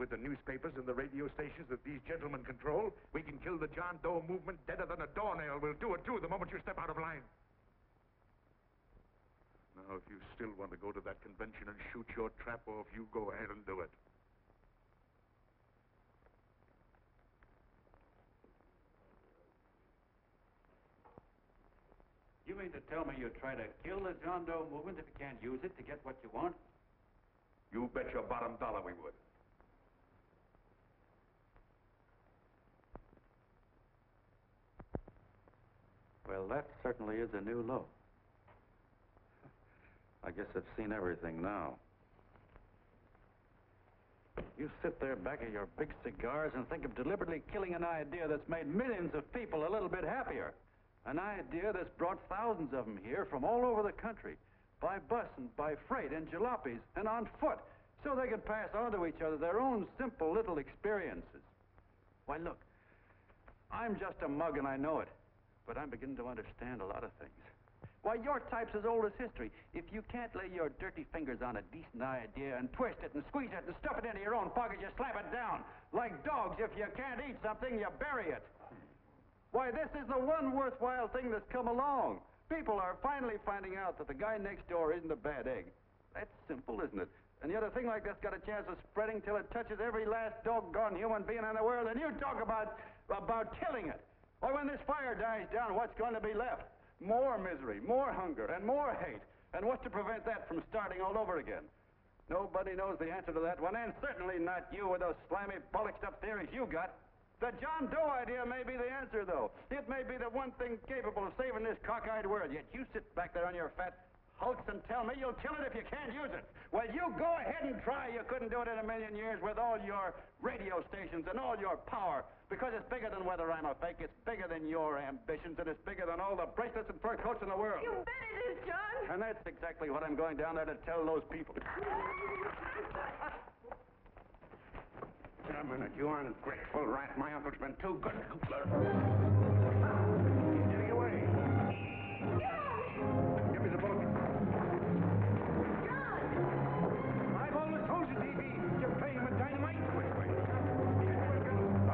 With the newspapers and the radio stations that these gentlemen control, we can kill the John Doe movement deader than a doornail. We'll do it, too, the moment you step out of line. Now, if you still want to go to that convention and shoot your trap off, you go ahead and do it. You mean to tell me you'd try to kill the John Doe movement if you can't use it to get what you want? You bet your bottom dollar we would. Well, that certainly is a new low. I guess I've seen everything now. You sit there back of your big cigars and think of deliberately killing an idea that's made millions of people a little bit happier. An idea that's brought thousands of them here from all over the country, by bus and by freight and jalopies and on foot, so they could pass on to each other their own simple little experiences. Why, look, I'm just a mug and I know it, but I'm beginning to understand a lot of things. Why, your type's as old as history. If you can't lay your dirty fingers on a decent idea and twist it and squeeze it and stuff it into your own pocket, you slap it down. Like dogs, if you can't eat something, you bury it. Why, this is the one worthwhile thing that's come along. People are finally finding out that the guy next door isn't a bad egg. That's simple, isn't it? And yet a thing like this got a chance of spreading till it touches every last doggone human being in the world, and you talk about killing it. Why, when this fire dies down, what's going to be left? More misery, more hunger, and more hate. And what's to prevent that from starting all over again? Nobody knows the answer to that one, and certainly not you with those slimy, bollixed-up theories you got. The John Doe idea may be the answer, though. It may be the one thing capable of saving this cockeyed world. Yet you sit back there on your fat hulks and tell me you'll kill it if you can't use it. Well, you go ahead and try. You couldn't do it in a million years with all your radio stations and all your power. Because it's bigger than whether I'm a fake. It's bigger than your ambitions, and it's bigger than all the bracelets and fur coats in the world. You bet it is, John. And that's exactly what I'm going down there to tell those people. A minute, you ungrateful rat. My uncle's been too good. He's getting away. Give me the bullet. John! I've always told you, D.B. You play him with dynamite. All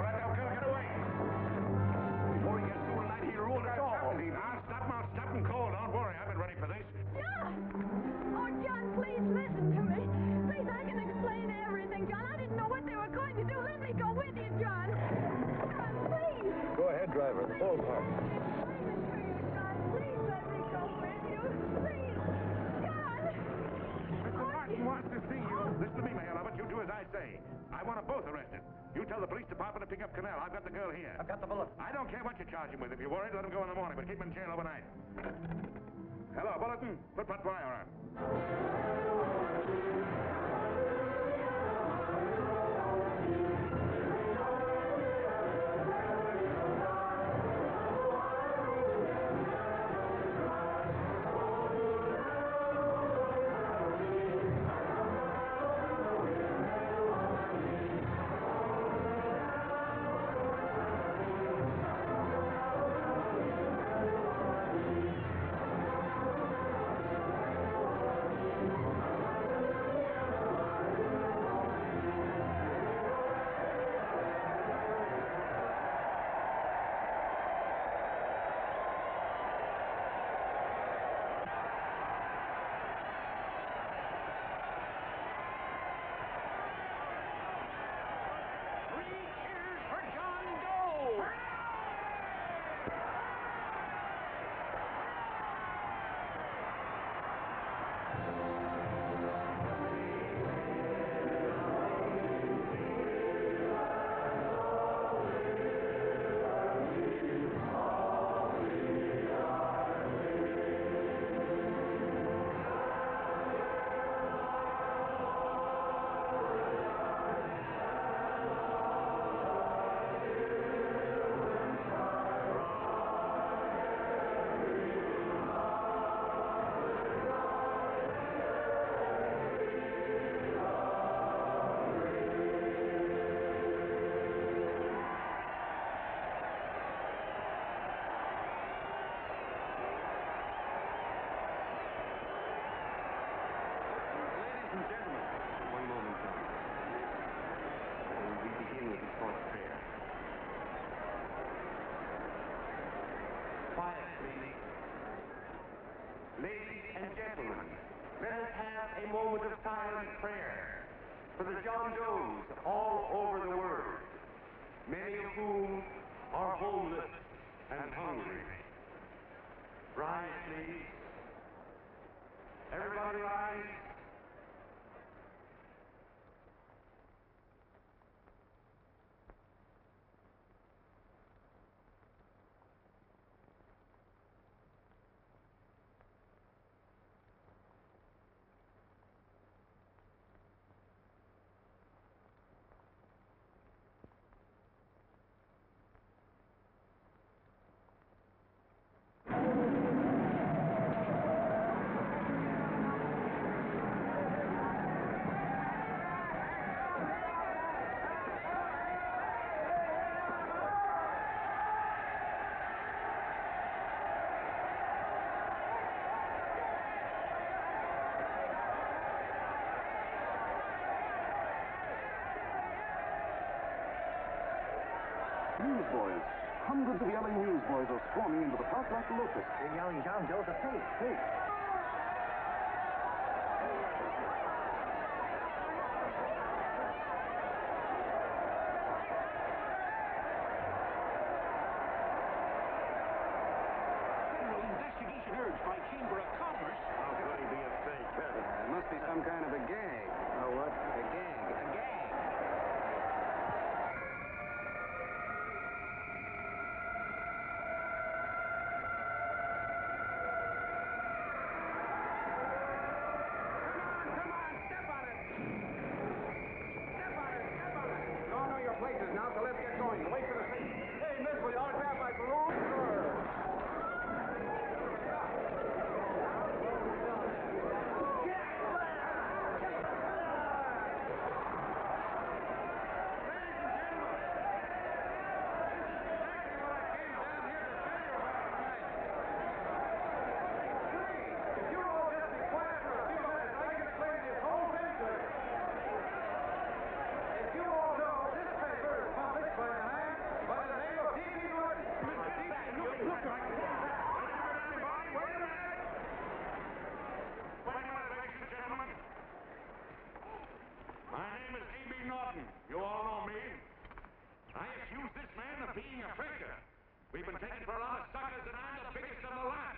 right, now, get away. Before he gets through tonight, he'll rule us all. Now, stop and call. Don't worry, I've been ready for this. John! Oh, John, please listen to me. Please, I can explain everything, John. I didn't know what they were going to do. Let me go with you, John. John, please. Go ahead, driver. Full park. Please let me go with you. Please. John! Mr. Martin wants to see you. Listen to me, Mayor Lovett. You do as I say. I want them both arrested. You tell the police department to pick up Connell. I've got the girl here. I've got the bullet. I don't care what you charge him with. If you're worried, let him go in the morning, but keep him in jail overnight. Hello, Bulletin. Put wire on. Ladies and gentlemen, let us have a moment of silent prayer for the John Does all over the world, many of whom are homeless and hungry. Rise, please. Everybody rise. Newsboys. Hundreds of yelling newsboys are swarming into the park like locusts. They're yelling John Doe's a fake. Federal investigation urged by Chamber of Commerce. How could he be a fake? It must be some kind of a gag. Oh, what? A gag. A gag. lot of suckers, and I'm the biggest of the lot.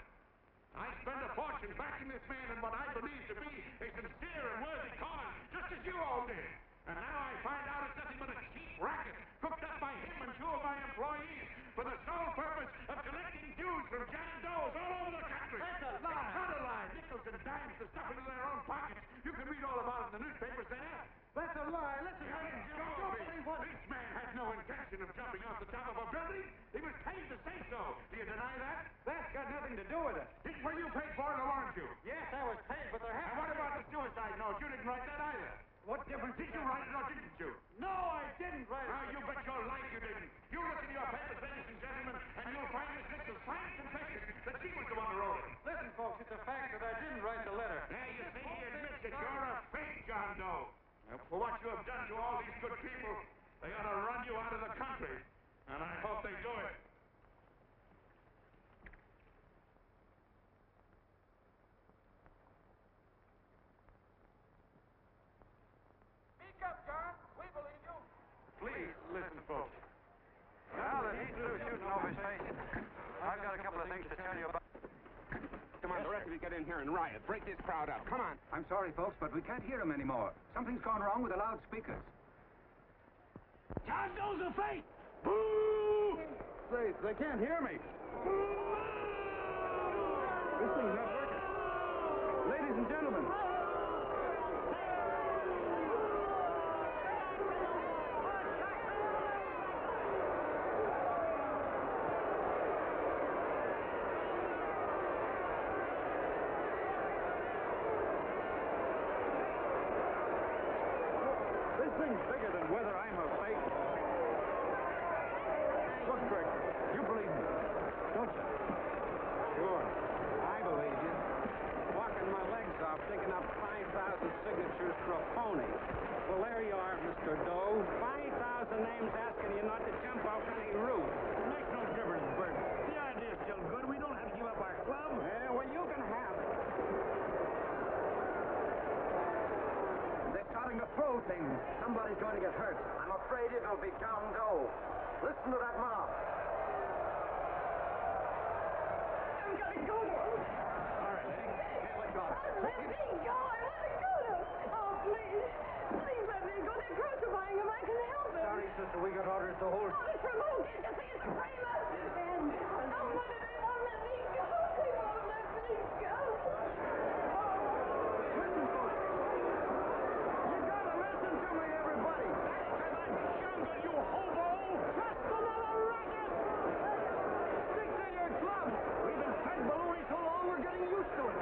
I spend a fortune backing this man in what I believe to be a sincere and worthy cause, just as you all did. And now I find out it's nothing but a cheap racket cooked up by him and two of my employees for the sole purpose of collecting dues from John Doe's all over the country. That's a lie. It's not a lie. Nickels and dimes to stuff into their own pockets. You can read all about it in the newspapers there. That's a lie. Listen, This man had no intention of jumping off the top of a building. He was paid to say so. Do you deny that? That's got nothing to do with it. Were you paid for it or weren't you? Yes, I was paid, but there And what about the suicide note? You didn't write that either. What difference did you write it or didn't you? No, I didn't write it. Now, you bet your life you didn't. You look in your papers, ladies and gentlemen, and you'll find Miss Mitchell's fine confession that she was the one who wrote it. Listen, folks, it's a fact that I didn't write the letter. There you see, he admits that you're a fake John Doe. For what you have done to all these good people, they ought to run you out of the country. And I hope they do it. Speak up, John. We believe you. Please, listen, folks. Now that he's through shooting over his face, I've got a couple of things to tell you about. Come on, the rest of you get in here and riot. Break this crowd up. Come on. I'm sorry, folks, but we can't hear him anymore. Something's gone wrong with the loudspeakers. John Doe's a fake. Boo! They can't hear me. This thing's not working. Ladies and gentlemen. This thing's bigger than whether I'm a fake. Look, Crick, you believe me, don't you? Sure, I believe you. Walking my legs off, digging up 5,000 signatures for a phony. Well, there you are, Mr. Doe. 5,000 names asking you not to jump off any roof. It makes no difference, Bert. The idea's still good. We don't have to give up our club. Yeah, well, you can have it. They're starting to throw things. Somebody's going to get hurt. I'm afraid it'll be John Doe. Listen to that mob. I'm gonna go to him. All right, lady. Hey, let go. Let me go. I want to go to him. Oh, please. Please let me go. They're crucifying him. I can help him. Sorry, sister. We got orders to hold. Orders from who? Can't you see it's a framer? And oh, why do they won't let me go? They won't let me go. Listen, folks. You gotta listen to me, everybody. Back to that jungle, you hobo! Just another racket! Stick to your club. We've been fed baloney so long, we're getting used to it.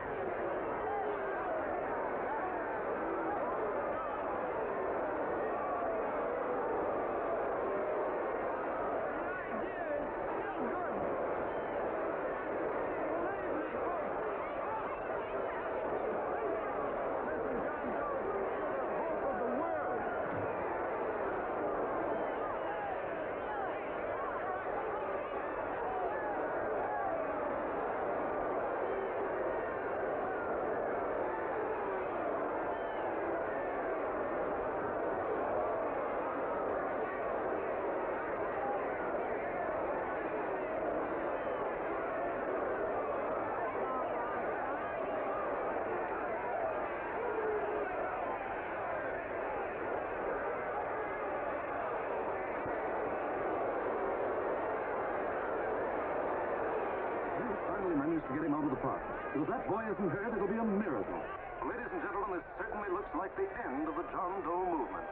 To get him out of the park. If that boy isn't hurt, it'll be a miracle. Ladies and gentlemen, this certainly looks like the end of the John Doe movement.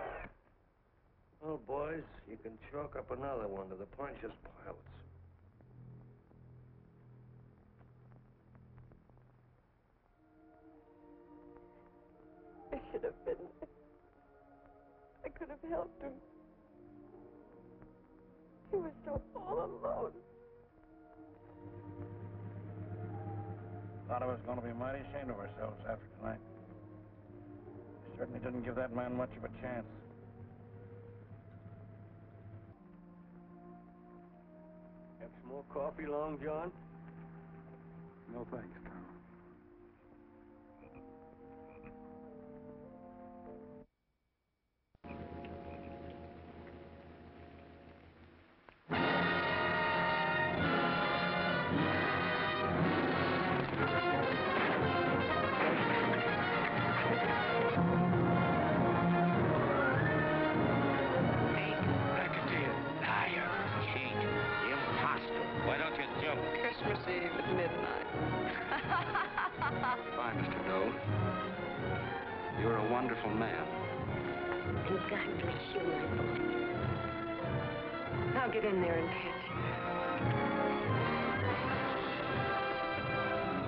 Well, boys, you can chalk up another one to the Pontius Pilates. I should have been there. I could have helped him. He was so all alone. A lot of us are going to be mighty ashamed of ourselves after tonight. We certainly didn't give that man much of a chance. Have some more coffee, Long John? No thanks, Tom. wonderful man. And God bless you, my boy. Now get in there and catch.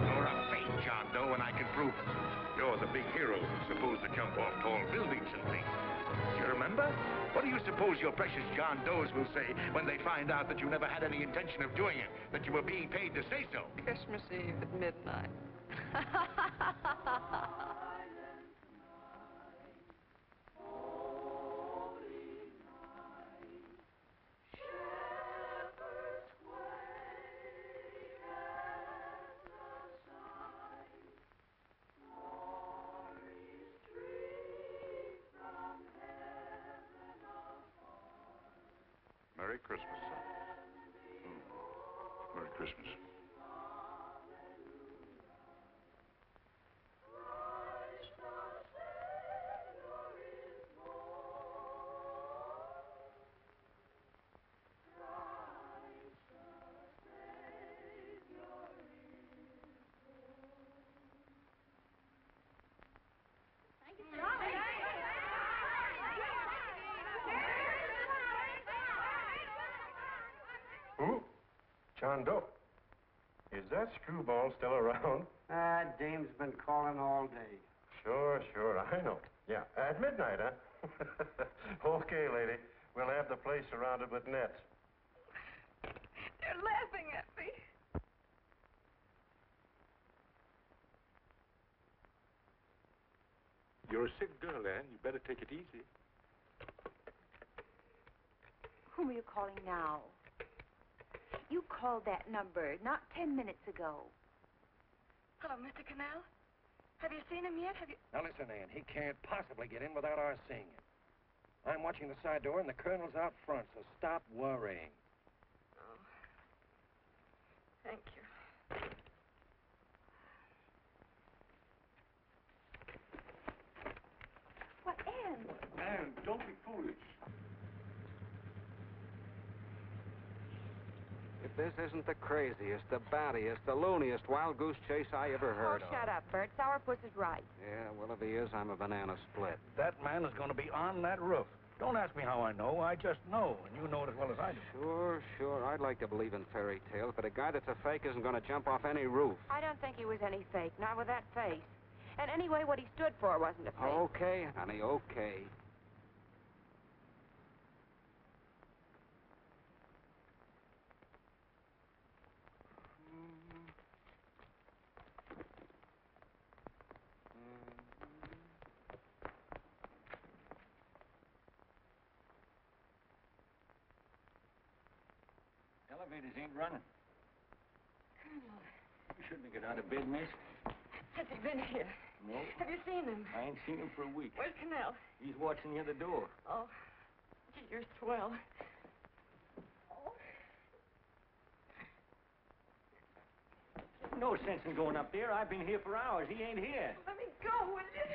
You're a fake John Doe, and I can prove it. You're the big hero who's supposed to jump off tall buildings and things. Do you remember? What do you suppose your precious John Does will say when they find out that you never had any intention of doing it, that you were being paid to say so? Christmas Eve at midnight. Merry Christmas, son. Merry Christmas. Who? John Doe. Is that screwball still around? Dame's been calling all day. Sure, I know. Yeah, at midnight, huh? Okay, lady. We'll have the place surrounded with nets. They're laughing at me. You're a sick girl, Anne. You better take it easy. Whom are you calling now? You called that number not 10 minutes ago. Hello, Mr. Connell. Have you seen him yet? Now listen, Anne. He can't possibly get in without our seeing him. I'm watching the side door, and the colonel's out front, so stop worrying. Oh. Thank you. What, Anne? Anne, don't be foolish. If this isn't the craziest, the battiest, the looniest wild goose chase I ever heard of. Shut up, Bert. Sourpuss is right. Yeah, Willoughby is. I'm a banana split. That man is going to be on that roof. Don't ask me how I know. I just know, and you know it as well as I do. Sure. I'd like to believe in fairy tales, but a guy that's a fake isn't going to jump off any roof. I don't think he was any fake, not with that face. And anyway, what he stood for wasn't a fake. Okay, honey, okay. Elevators ain't running. Colonel, You shouldn't get out of bed, miss. has he been here? No. Have you seen him? I ain't seen him for a week. Where's Connell? He's watching near the door. Oh, gee, you're swell. No sense in going up there. I've been here for hours. He ain't here. Let me go, will you?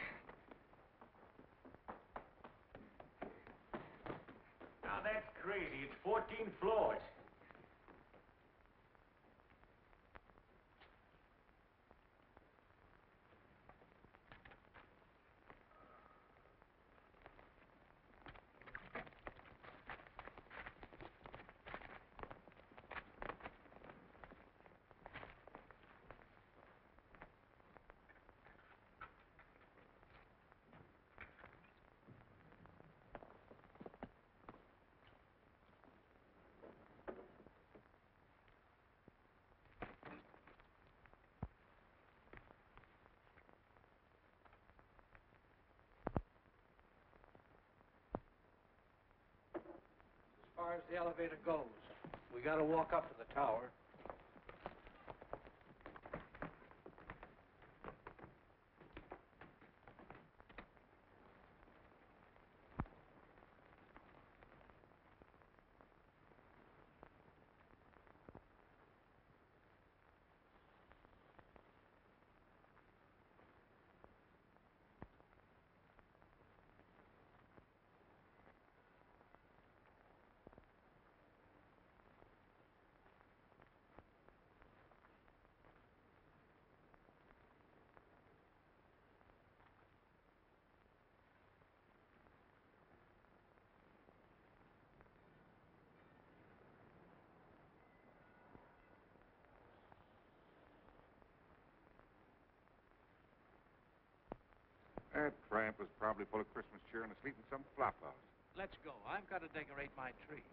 Now, that's crazy. It's 14 floors. As far as the elevator goes, we got to walk up to the tower. That tramp was probably full of Christmas cheer and asleep in some flop house. Let's go. I've got to decorate my tree.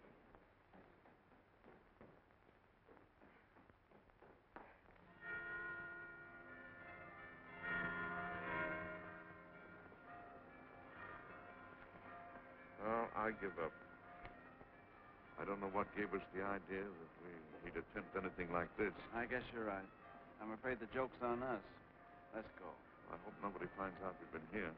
Well, I give up. I don't know what gave us the idea that we'd attempt anything like this. I guess you're right. I'm afraid the joke's on us. Let's go. I hope nobody finds out we've been here.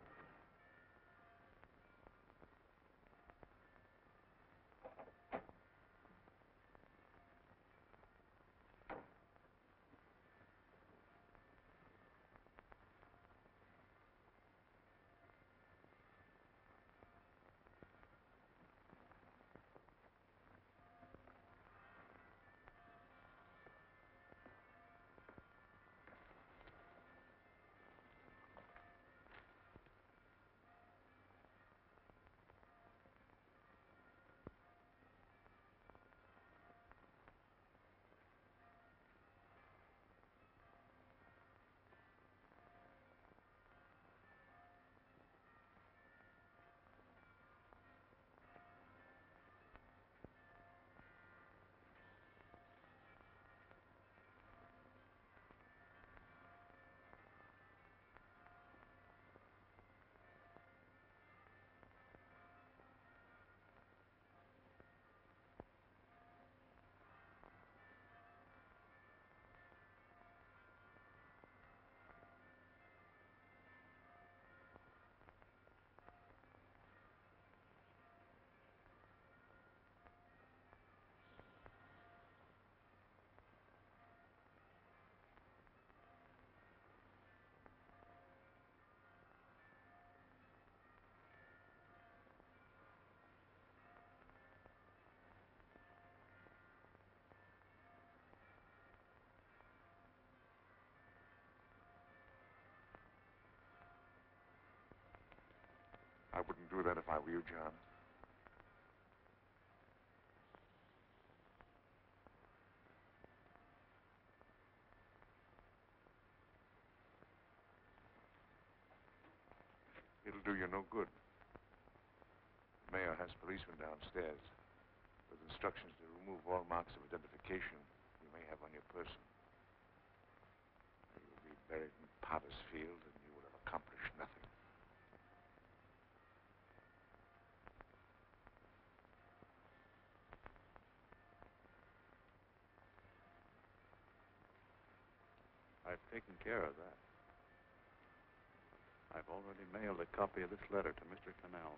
I wouldn't do that if I were you, John. It'll do you no good. The mayor has policemen downstairs with instructions to remove all marks of identification you may have on your person. You'll be buried in Potter's Field, and you will have accomplished nothing. I've taken care of that. I've already mailed a copy of this letter to Mr. Connell.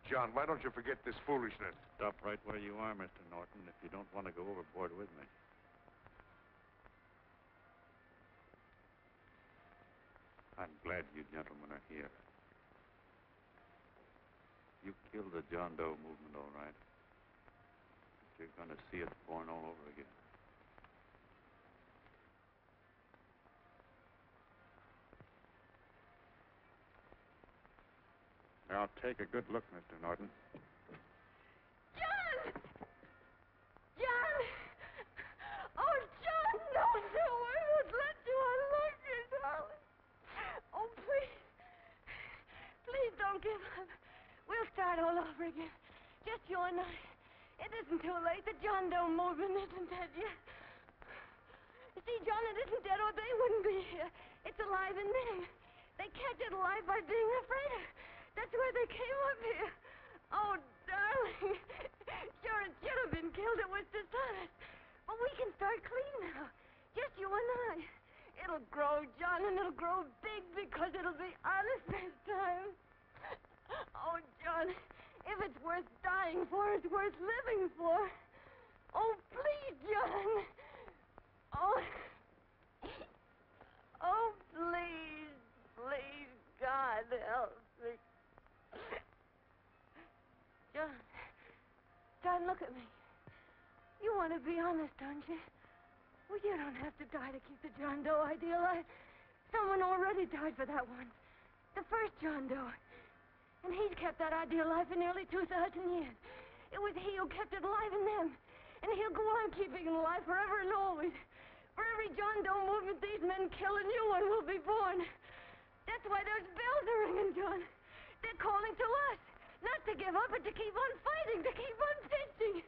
John, why don't you forget this foolishness? Stop right where you are, Mr. Norton, if you don't want to go overboard with me. I'm glad you gentlemen are here. You killed the John Doe movement, all right. But you're going to see it born all over again. Now, take a good look, Mr. Norton. John! John! Oh, John, no, I won't let you unlock your darling. Oh, please. Please don't give up. We'll start all over again. Just you and I. It isn't too late. The John Doe movement isn't dead yet. You see, John, it isn't dead or they wouldn't be here. It's alive in them. They catch it alive by being afraid of it. That's why they came up here. Oh, darling. Sure, it should have been killed. It was dishonest. But we can start clean now. Just you and I. It'll grow, John, and it'll grow big because it'll be honest this time. Oh, John, if it's worth dying for, it's worth living for. Oh, please, John. Oh. Oh, please, please, God, help me. John, look at me. You want to be honest, don't you? Well, you don't have to die to keep the John Doe idea alive. Someone already died for that one. The first John Doe. And he's kept that idea alive for nearly 2,000 years. It was he who kept it alive in them. And he'll go on keeping it alive forever and always. For every John Doe movement these men kill, a new one will be born. That's why those bells are ringing, John. They're calling to us. Not to give up, but to keep on fighting, to keep on pitching.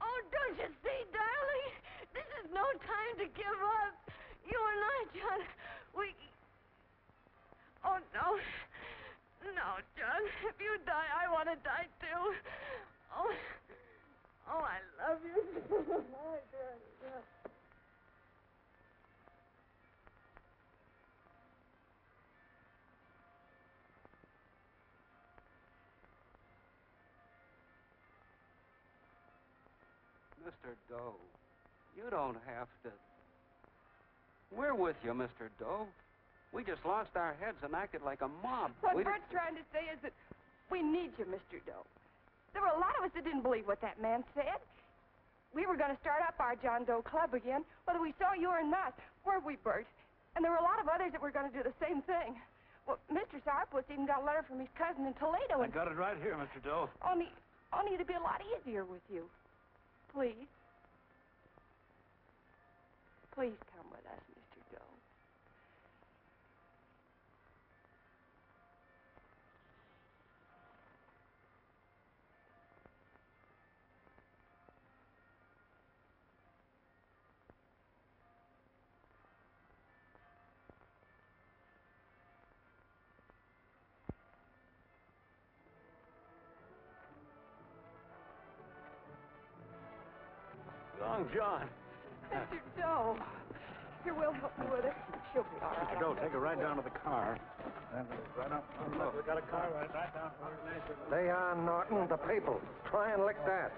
Oh, don't you see, darling? This is no time to give up. You and I, John, we... Oh, no. No, John. If you die, I want to die, too. Oh, I love you. Oh, John, yeah. Mr. Doe, you don't have to. We're with you, Mr. Doe. We just lost our heads and acted like a mob. What Bert's trying to say is that we need you, Mr. Doe. There were a lot of us that didn't believe what that man said. We were going to start up our John Doe Club again, whether we saw you or not. Weren't we, Bert? And there were a lot of others that were going to do the same thing. Well, Mr. Sourpuss even got a letter from his cousin in Toledo. I got it right here, Mr. Doe. Only it'd be a lot easier with you. Please. Please come with us, Mr. Doe. Long John. Mr. Doe. Here, we'll help you with it. She'll be all right. Mr. Doe, take her right down to the car. Right up. Look, we got a car right down. Lay on, Norton. The papal. Try and lick that.